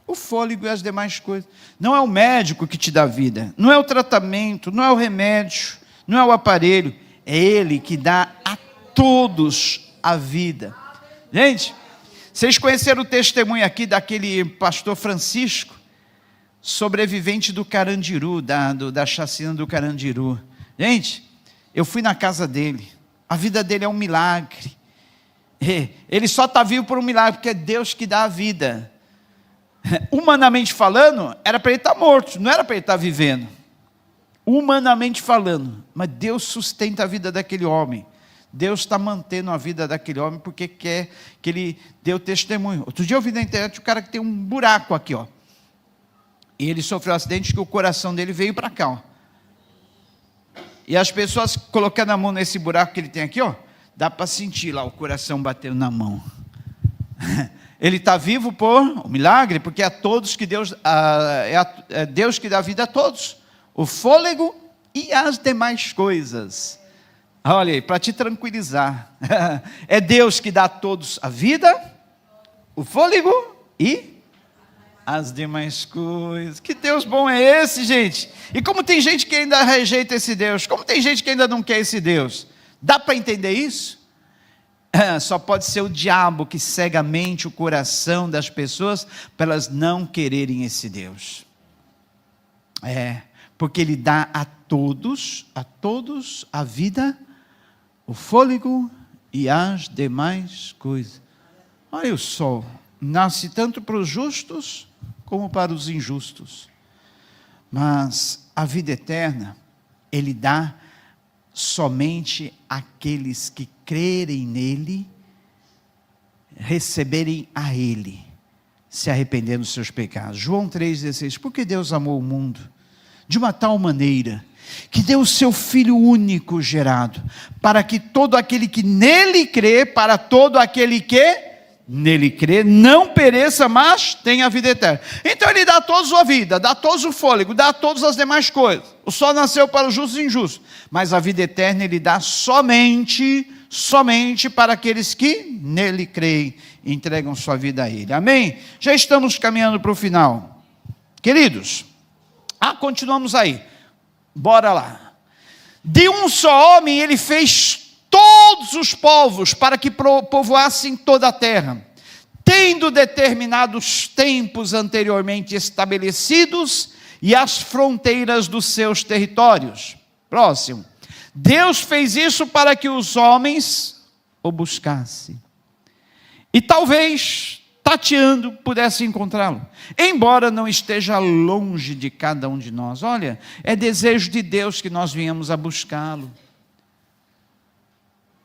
[SPEAKER 1] o fôlego e as demais coisas. Não é o médico que te dá vida, não é o tratamento, não é o remédio, não é o aparelho, é Ele que dá a todos a vida. Gente, vocês conheceram o testemunho aqui daquele pastor Francisco, sobrevivente do Carandiru, da chacina do Carandiru. Gente, eu fui na casa dele, a vida dele é um milagre. Ele só está vivo por um milagre, porque é Deus que dá a vida. Humanamente falando, era para ele estar morto, não era para ele estar vivendo. Humanamente falando, mas Deus sustenta a vida daquele homem. Deus está mantendo a vida daquele homem, porque quer que ele dê o testemunho. Outro dia eu vi na internet o cara que tem um buraco aqui, ó. E ele sofreu um acidente que o coração dele veio para cá, ó. E as pessoas colocando a mão nesse buraco que ele tem aqui, ó, dá para sentir lá o coração batendo na mão. Ele está vivo por um milagre, porque é a todos que Deus, é Deus que dá vida a todos, o fôlego e as demais coisas. Olha aí, para te tranquilizar, é Deus que dá a todos a vida, o fôlego e as demais coisas. Que Deus bom é esse, gente? E como tem gente que ainda rejeita esse Deus, como tem gente que ainda não quer esse Deus, dá para entender isso? Só pode ser o diabo que cega a mente, o coração das pessoas, para elas não quererem esse Deus. Porque ele dá a todos a vida, o fôlego e as demais coisas. Olha o sol, nasce tanto para os justos como para os injustos. Mas a vida eterna, ele dá somente àqueles que crerem nele, receberem a ele, se arrependendo dos seus pecados. João 3,16, porque Deus amou o mundo de uma tal maneira, que deu o seu Filho único gerado, para que todo aquele que nele crê, para todo aquele que nele crê, não pereça, mas tenha a vida eterna. Então ele dá a todos a vida, dá a todos o fôlego, dá a todas as demais coisas. O sol nasceu para os justos e injustos, mas a vida eterna ele dá somente para aqueles que nele creem e entregam sua vida a ele. Amém? Já estamos caminhando para o final. Queridos, continuamos aí. Bora lá. De um só homem ele fez todos os povos para que povoassem toda a terra, tendo determinados tempos anteriormente estabelecidos e as fronteiras dos seus territórios. Próximo. Deus fez isso para que os homens o buscassem. E talvez, tateando, pudesse encontrá-lo, embora não esteja longe de cada um de nós. Olha, é desejo de Deus que nós venhamos a buscá-lo,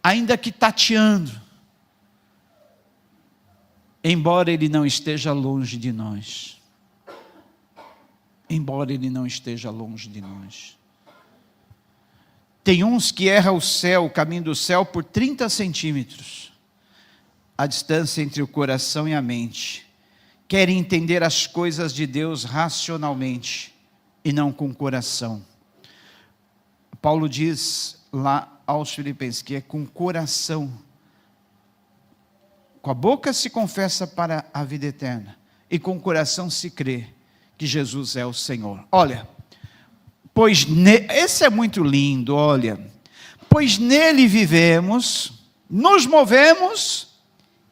[SPEAKER 1] ainda que tateando, embora ele não esteja longe de nós. Embora ele não esteja longe de nós. Tem uns que erram o caminho do céu por 30 centímetros, a distância entre o coração e a mente. Querem entender as coisas de Deus racionalmente e não com o coração. Paulo diz lá aos Filipenses que é com o coração. Com a boca se confessa para a vida eterna e com o coração se crê que Jesus é o Senhor. Olha, esse é muito lindo, olha. Pois nele vivemos, nos movemos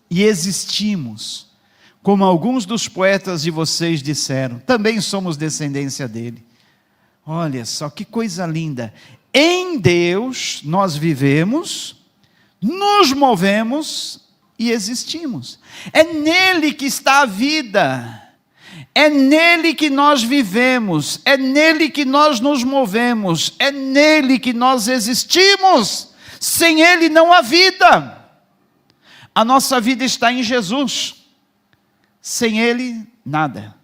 [SPEAKER 1] e existimos. Como alguns dos poetas de vocês disseram, também somos descendência dele. Olha só que coisa linda. Em Deus nós vivemos, nos movemos e existimos. É nele que está a vida. É nele que nós vivemos, é nele que nós nos movemos, é nele que nós existimos. Sem ele não há vida. A nossa vida está em Jesus. Sem ele, nada.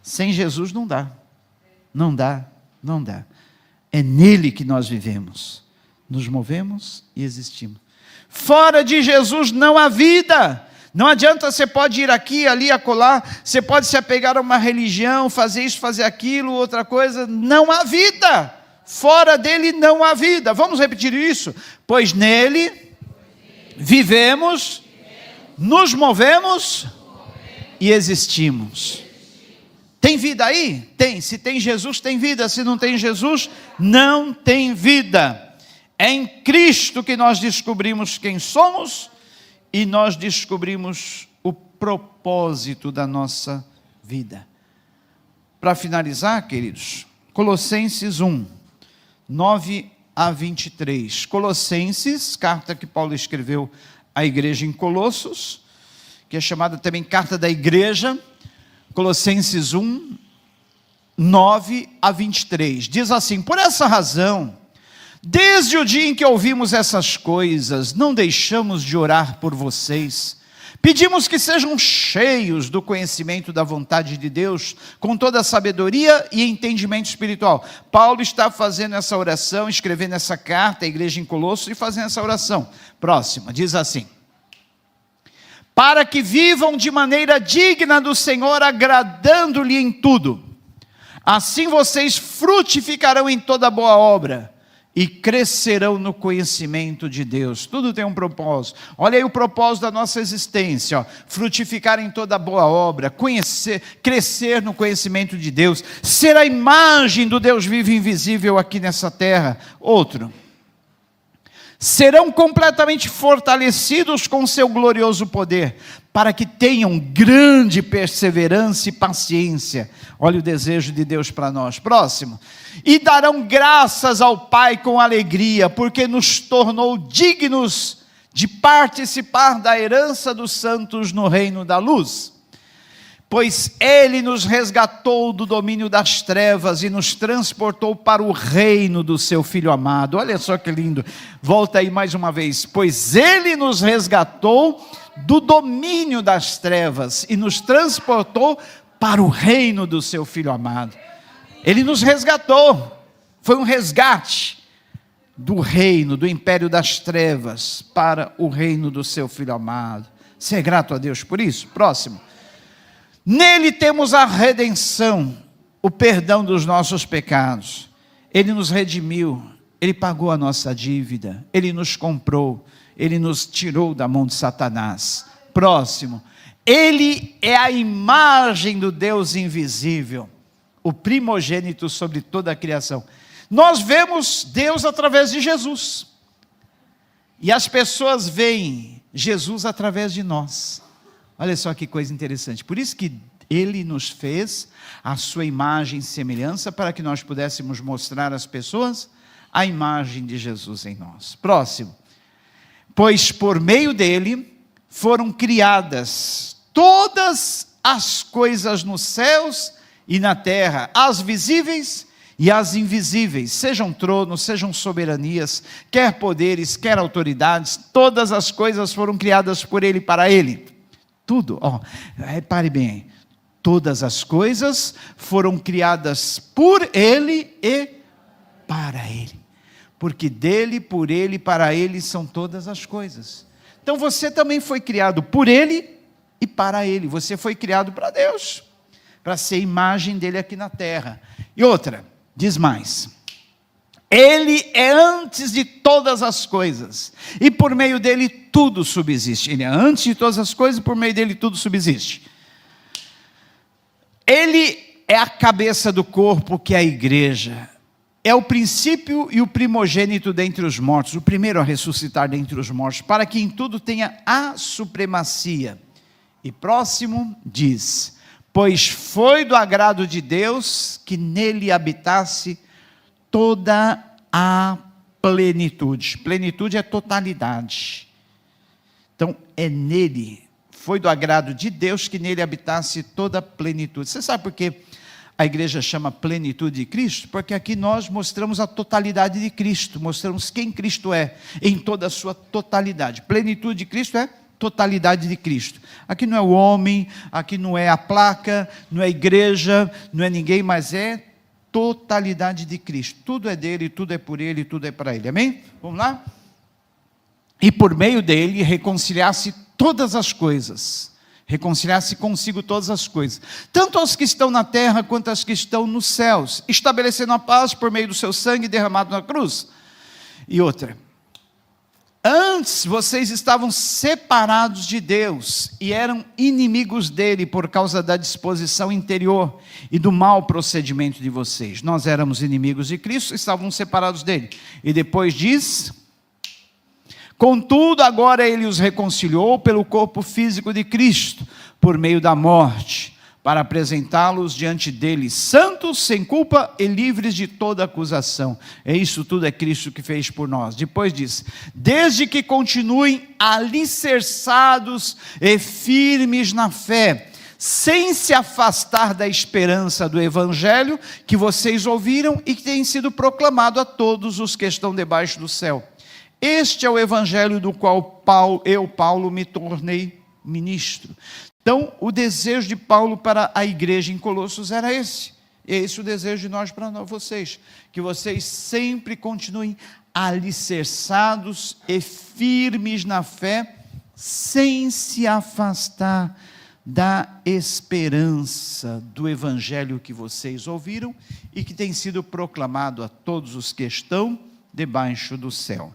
[SPEAKER 1] Sem Jesus não dá. Não dá, não dá. É nele que nós vivemos, nos movemos e existimos. Fora de Jesus não há vida. Não adianta, você pode ir aqui, ali, acolá, você pode se apegar a uma religião, fazer isso, fazer aquilo, outra coisa, não há vida, fora dele não há vida. Vamos repetir isso? Pois nele vivemos, nos movemos e existimos. Tem vida aí? Tem. Se tem Jesus, tem vida. Se não tem Jesus, não tem vida. É em Cristo que nós descobrimos quem somos e nós descobrimos o propósito da nossa vida. para finalizar, queridos, Colossenses 1, 9 a 23. Colossenses, carta que Paulo escreveu à igreja em Colossos, que é chamada também carta da igreja, Colossenses 1, 9 a 23. Diz assim: por essa razão, desde o dia em que ouvimos essas coisas, não deixamos de orar por vocês. Pedimos que sejam cheios do conhecimento da vontade de Deus, com toda a sabedoria e entendimento espiritual. Paulo está fazendo essa oração, escrevendo essa carta à igreja em Colossos e fazendo essa oração. Próxima, diz assim: para que vivam de maneira digna do Senhor, agradando-lhe em tudo. Assim vocês frutificarão em toda boa obra e crescerão no conhecimento de Deus. Tudo tem um propósito. Olha aí o propósito da nossa existência, ó. Frutificar em toda boa obra, crescer no conhecimento de Deus, ser a imagem do Deus vivo e invisível aqui nessa terra. Outro: serão completamente fortalecidos com seu glorioso poder, para que tenham grande perseverança e paciência. Olha o desejo de Deus para nós. Próximo: e darão graças ao Pai com alegria, porque nos tornou dignos de participar da herança dos santos no reino da luz. Pois Ele nos resgatou do domínio das trevas e nos transportou para o reino do seu Filho amado. Olha só que lindo. Volta aí mais uma vez. Pois Ele nos resgatou do domínio das trevas e nos transportou para o reino do seu Filho amado. Ele nos resgatou. Foi um resgate do reino, do império das trevas, para o reino do seu Filho amado. Ser grato a Deus por isso. Próximo: nele temos a redenção, o perdão dos nossos pecados. Ele nos redimiu, Ele pagou a nossa dívida, Ele nos comprou, Ele nos tirou da mão de Satanás. Próximo: Ele é a imagem do Deus invisível, o primogênito sobre toda a criação. Nós vemos Deus através de Jesus, e as pessoas veem Jesus através de nós. Olha só que coisa interessante. Por isso que Ele nos fez a sua imagem e semelhança, para que nós pudéssemos mostrar às pessoas a imagem de Jesus em nós. Próximo: pois por meio dele foram criadas todas as coisas nos céus e na terra, as visíveis e as invisíveis, sejam tronos, sejam soberanias, quer poderes, quer autoridades, todas as coisas foram criadas por ele e para ele. Tudo, repare bem, todas as coisas foram criadas por Ele e para Ele, porque dele, por Ele e para Ele são todas as coisas. Então você também foi criado por Ele e para Ele, você foi criado para Deus, para ser imagem dEle aqui na terra. E outra, diz mais: Ele é antes de todas as coisas, e por meio dele tudo subsiste. Ele é antes de todas as coisas, e por meio dele tudo subsiste. Ele é a cabeça do corpo, que é a igreja. É o princípio e o primogênito dentre os mortos, o primeiro a ressuscitar dentre os mortos, para que em tudo tenha a supremacia. E próximo diz: pois foi do agrado de Deus que nele habitasse toda a plenitude. Plenitude é totalidade. Então é nele, foi do agrado de Deus que nele habitasse toda a plenitude. Você sabe por que a igreja chama plenitude de Cristo? Porque aqui nós mostramos a totalidade de Cristo, mostramos quem Cristo é, em toda a sua totalidade. Plenitude de Cristo é totalidade de Cristo. Aqui não é o homem, aqui não é a placa, não é a igreja, não é ninguém, mas é totalidade de Cristo. Tudo é dele, tudo é por ele, tudo é para ele. Amém? Vamos lá? E por meio dele reconciliasse todas as coisas, reconciliasse consigo todas as coisas, tanto aos que estão na terra quanto aos que estão nos céus, estabelecendo a paz por meio do seu sangue derramado na cruz. E outra: antes vocês estavam separados de Deus e eram inimigos dele por causa da disposição interior e do mau procedimento de vocês. Nós éramos inimigos de Cristo, estávamos separados dele. E depois diz: contudo, agora ele os reconciliou pelo corpo físico de Cristo, por meio da morte, para apresentá-los diante dele, santos, sem culpa e livres de toda acusação. Isso tudo é Cristo que fez por nós. Depois diz, desde que continuem alicerçados e firmes na fé, sem se afastar da esperança do evangelho que vocês ouviram e que tem sido proclamado a todos os que estão debaixo do céu. Este é o evangelho do qual Paulo, me tornei ministro. Então, o desejo de Paulo para a igreja em Colossos era esse. E é esse o desejo de nós para vocês. Que vocês sempre continuem alicerçados e firmes na fé, sem se afastar da esperança do evangelho que vocês ouviram e que tem sido proclamado a todos os que estão debaixo do céu.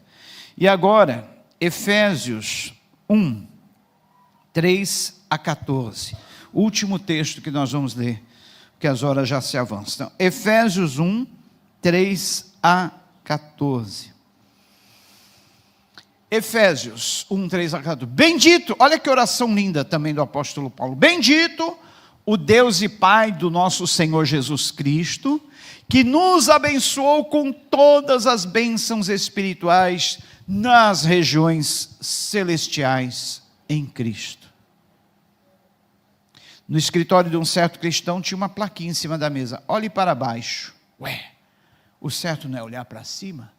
[SPEAKER 1] E agora, Efésios 1, 3 a 14. O último texto que nós vamos ler, porque as horas já se avançam. Então, Efésios 1, 3 a 14. Efésios 1, 3 a 14. Bendito, olha que oração linda também do apóstolo Paulo. Bendito o Deus e Pai do nosso Senhor Jesus Cristo, que nos abençoou com todas as bênçãos espirituais nas regiões celestiais em Cristo. No escritório de um certo cristão tinha uma plaquinha em cima da mesa, olhe para baixo. Ué, o certo não é olhar para cima?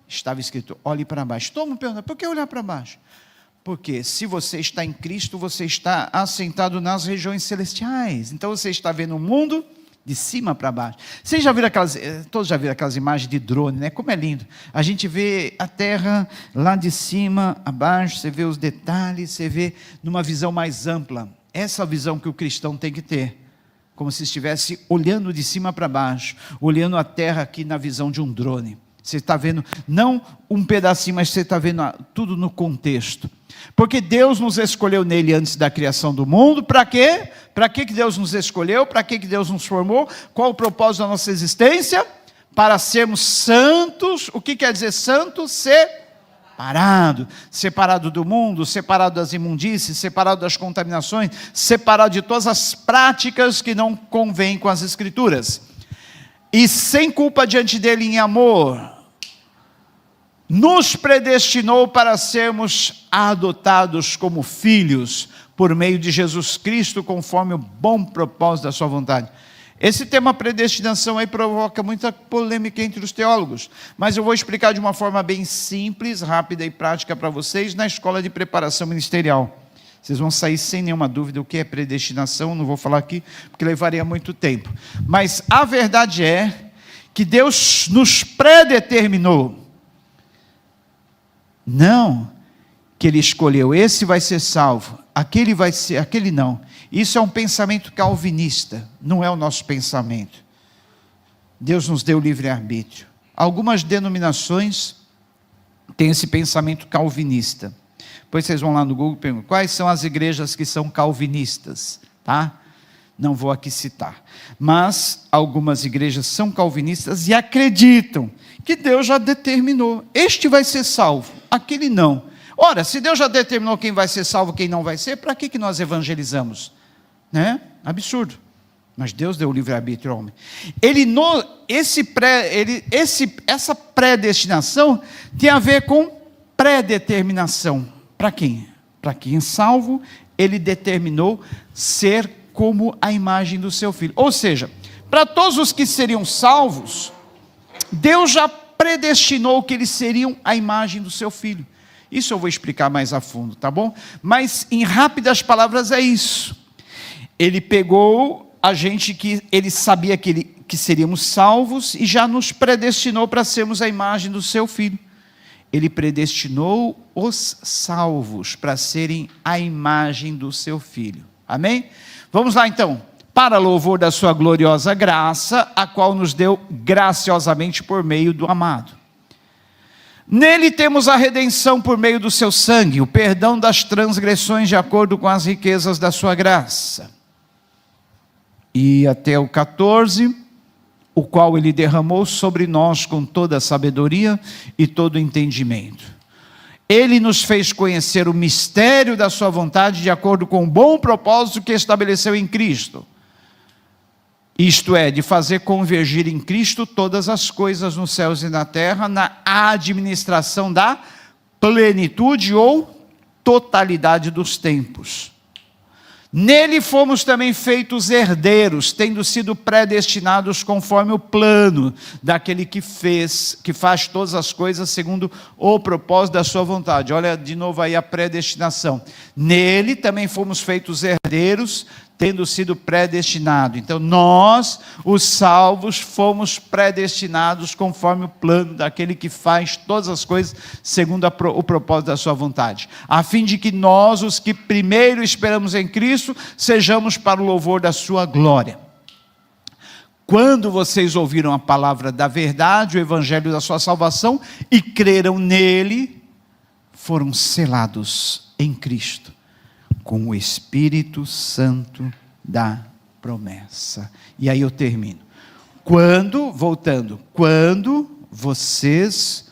[SPEAKER 1] Estava escrito, olhe para baixo. Todo mundo pergunta, por que olhar para baixo? Porque se você está em Cristo, você está assentado nas regiões celestiais. Então você está vendo o mundo de cima para baixo. Vocês já viram todos já viram aquelas imagens de drone, né? Como é lindo. A gente vê a terra lá de cima, abaixo, você vê os detalhes, você vê numa visão mais ampla. Essa visão que o cristão tem que ter. Como se estivesse olhando de cima para baixo, olhando a terra aqui na visão de um drone. Você está vendo, não um pedacinho, mas você está vendo tudo no contexto. Porque Deus nos escolheu nele antes da criação do mundo. Para quê? Para que Deus nos escolheu? Para que Deus nos formou? Qual o propósito da nossa existência? Para sermos santos. O que quer dizer santo? Separado do mundo, separado das imundícies, separado das contaminações, separado de todas as práticas que não convêm com as Escrituras. E sem culpa diante dele em amor, nos predestinou para sermos adotados como filhos por meio de Jesus Cristo, conforme o bom propósito da sua vontade. Esse tema predestinação aí provoca muita polêmica entre os teólogos, mas eu vou explicar de uma forma bem simples, rápida e prática para vocês na escola de preparação ministerial. Vocês vão sair sem nenhuma dúvida o que é predestinação, não vou falar aqui, porque levaria muito tempo. Mas a verdade é que Deus nos predeterminou. Não que Ele escolheu, esse vai ser salvo, aquele não. Isso é um pensamento calvinista, não é o nosso pensamento. Deus nos deu livre-arbítrio. Algumas denominações têm esse pensamento calvinista. Depois vocês vão lá no Google e perguntam, quais são as igrejas que são calvinistas? Tá? Não vou aqui citar. Mas algumas igrejas são calvinistas e acreditam que Deus já determinou. Este vai ser salvo, aquele não. Ora, se Deus já determinou quem vai ser salvo, quem não vai ser, para que nós evangelizamos? Né? Absurdo. Mas Deus deu o livre-arbítrio ao homem. Essa predestinação tem a ver com predeterminação. Para quem? Para quem é salvo, Ele determinou ser como a imagem do seu Filho. Ou seja, para todos os que seriam salvos, Deus já predestinou que eles seriam a imagem do seu Filho. Isso eu vou explicar mais a fundo, tá bom? Mas em rápidas palavras é isso. Ele pegou a gente que ele sabia que seríamos salvos e já nos predestinou para sermos a imagem do seu Filho. Ele predestinou os salvos para serem a imagem do seu Filho. Amém? Vamos lá então. Para louvor da sua gloriosa graça, a qual nos deu graciosamente por meio do amado. Nele temos a redenção por meio do seu sangue, o perdão das transgressões de acordo com as riquezas da sua graça. E até o 14, o qual ele derramou sobre nós com toda a sabedoria e todo entendimento. Ele nos fez conhecer o mistério da sua vontade de acordo com o bom propósito que estabeleceu em Cristo, isto é, de fazer convergir em Cristo todas as coisas nos céus e na terra, na administração da plenitude ou totalidade dos tempos. Nele fomos também feitos herdeiros, tendo sido predestinados conforme o plano daquele que faz todas as coisas segundo o propósito da sua vontade. Olha de novo aí a predestinação. Nele também fomos feitos herdeiros, tendo sido predestinado. Então nós, os salvos, fomos predestinados conforme o plano daquele que faz todas as coisas segundo o propósito da sua vontade, a fim de que nós, os que primeiro esperamos em Cristo, sejamos para o louvor da sua glória. Quando vocês ouviram a palavra da verdade, o evangelho da sua salvação, e creram nele, foram selados em Cristo com o Espírito Santo da promessa. E aí eu termino. Quando vocês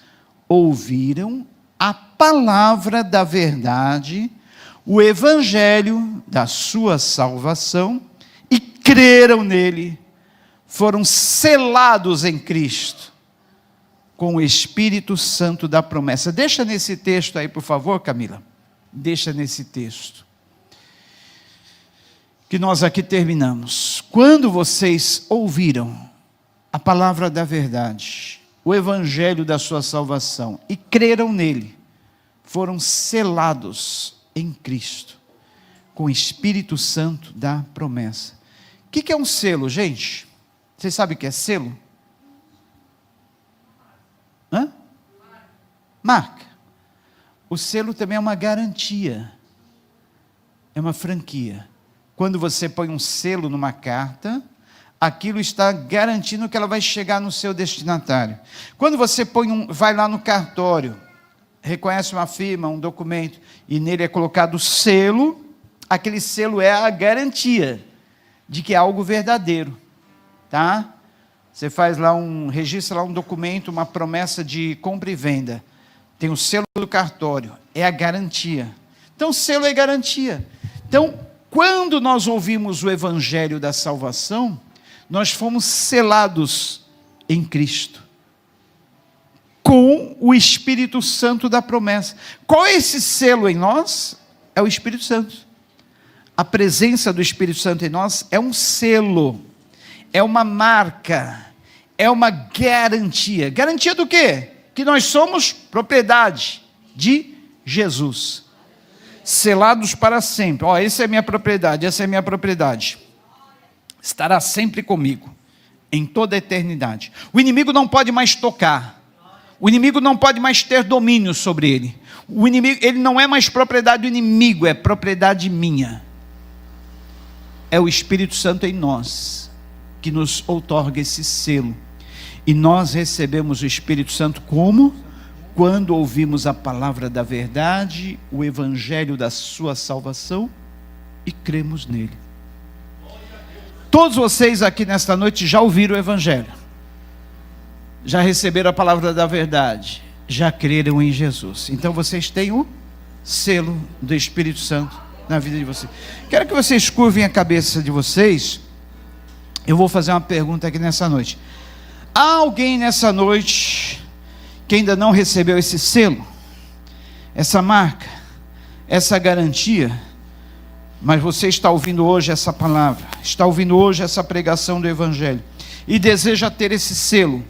[SPEAKER 1] ouviram a palavra da verdade, o evangelho da sua salvação, e creram nele, foram selados em Cristo com o Espírito Santo da promessa. Deixa nesse texto aí, por favor, Camila. Deixa nesse texto. Que nós aqui terminamos. Quando vocês ouviram a palavra da verdade, o evangelho da sua salvação, e creram nele, foram selados em Cristo, com o Espírito Santo da promessa. O que é um selo, gente? Vocês sabem o que é selo? Marca. O selo também é uma garantia, é uma franquia. Quando você põe um selo numa carta, aquilo está garantindo que ela vai chegar no seu destinatário. Quando você vai lá no cartório, reconhece uma firma, um documento, e nele é colocado o selo, aquele selo é a garantia de que é algo verdadeiro, tá? Você faz lá registra lá um documento, uma promessa de compra e venda, tem o selo do cartório, é a garantia. Então, o selo é garantia. Então, quando nós ouvimos o evangelho da salvação, nós fomos selados em Cristo, com o Espírito Santo da promessa. Qual é esse selo em nós? É o Espírito Santo. A presença do Espírito Santo em nós é um selo, é uma marca, é uma garantia. Garantia do quê? Que nós somos propriedade de Jesus. Selados para sempre. Essa é minha propriedade, essa é minha propriedade. Estará sempre comigo, em toda a eternidade. O inimigo não pode mais tocar. O inimigo não pode mais ter domínio sobre ele. O inimigo, ele não é mais propriedade do inimigo, é propriedade minha. É o Espírito Santo em nós que nos outorga esse selo. E nós recebemos o Espírito Santo como? Quando ouvimos a palavra da verdade, o evangelho da sua salvação, e cremos nele. Todos vocês aqui nesta noite já ouviram o evangelho, já receberam a palavra da verdade, já creram em Jesus. Então vocês têm o selo do Espírito Santo na vida de vocês. Quero que vocês curvem a cabeça de vocês. Eu vou fazer uma pergunta aqui nessa noite. Há alguém nessa noite que ainda não recebeu esse selo, essa marca, essa garantia, mas você está ouvindo hoje essa palavra, está ouvindo hoje essa pregação do Evangelho, e deseja ter esse selo,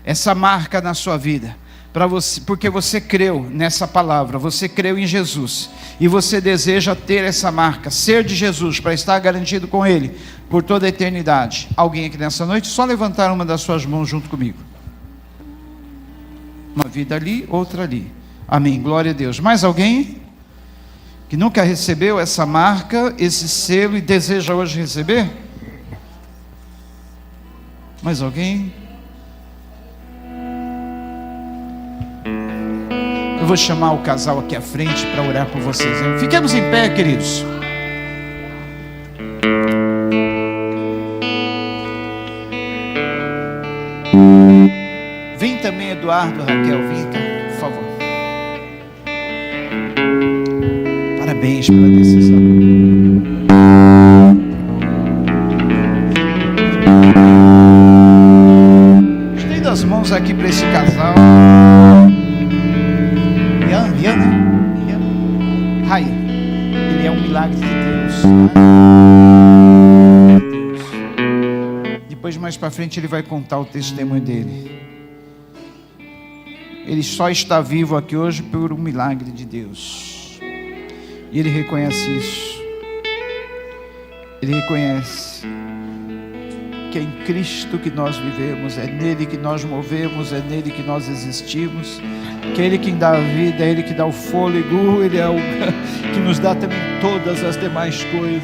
[SPEAKER 1] essa marca na sua vida, para você, porque você creu nessa palavra, você creu em Jesus, e você deseja ter essa marca, ser de Jesus, para estar garantido com Ele, por toda a eternidade. Alguém aqui nessa noite? Só levantar uma das suas mãos junto comigo. Uma vida ali, outra ali. Amém, glória a Deus. Mais alguém que nunca recebeu essa marca, esse selo, e deseja hoje receber? Mais alguém? Eu vou chamar o casal aqui à frente para orar por vocês. Fiquemos em pé, queridos. Vem também, Eduardo, Raquel, vem cá, por favor. Parabéns pela decisão. para esse casal. Rihanna. Raia. Ele é um milagre de Deus. Depois, mais para frente, ele vai contar o testemunho dele. Ele só está vivo aqui hoje por um milagre de Deus. E ele reconhece isso. Ele reconhece que é em Cristo que nós vivemos, é nele que nós movemos, é nele que nós existimos, que é ele quem dá a vida, é ele que dá o fôlego, ele é o que nos dá também todas as demais coisas.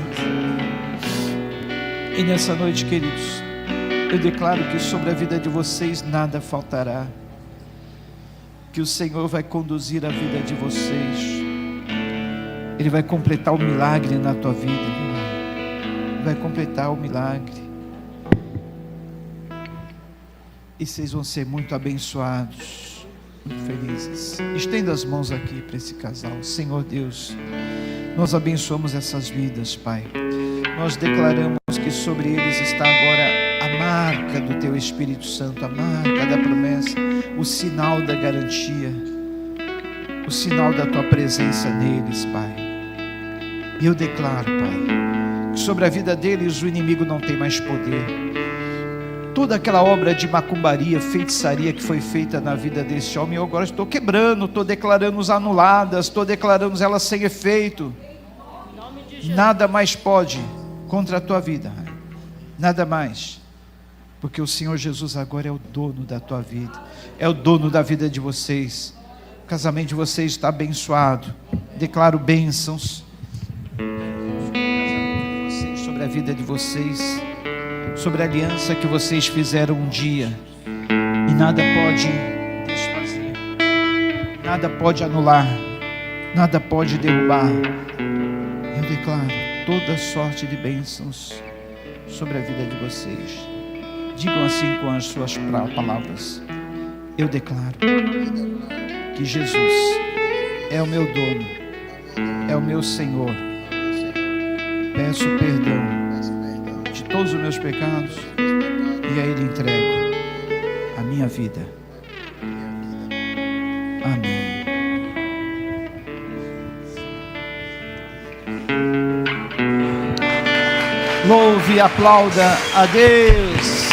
[SPEAKER 1] E nessa noite, queridos, eu declaro que sobre a vida de vocês nada faltará, que o Senhor vai conduzir a vida de vocês, Ele vai completar o milagre na tua vida, vai completar o milagre, e vocês vão ser muito abençoados, muito felizes. Estenda as mãos aqui para esse casal. Senhor Deus, nós abençoamos essas vidas, Pai. Nós declaramos que sobre eles está agora a marca do Teu Espírito Santo, a marca da promessa, o sinal da garantia, o sinal da Tua presença neles, Pai. E eu declaro, Pai, que sobre a vida deles o inimigo não tem mais poder. Toda aquela obra de macumbaria, feitiçaria que foi feita na vida desse homem, eu agora estou quebrando, estou declarando-as anuladas, estou declarando elas sem efeito. Nada mais pode contra a tua vida, nada mais, porque o Senhor Jesus agora é o dono da tua vida, é o dono da vida de vocês. O casamento de vocês está abençoado. Declaro bênçãos sobre a vida de vocês, sobre a aliança que vocês fizeram um dia, e nada pode desfazer, nada pode anular, nada pode derrubar. Eu declaro toda sorte de bênçãos sobre a vida de vocês. Digam assim com as suas palavras: eu declaro que Jesus é o meu dono, é o meu Senhor. Peço perdão de todos os meus pecados e a Ele entrego a minha vida. Amém. Louve e aplauda a Deus.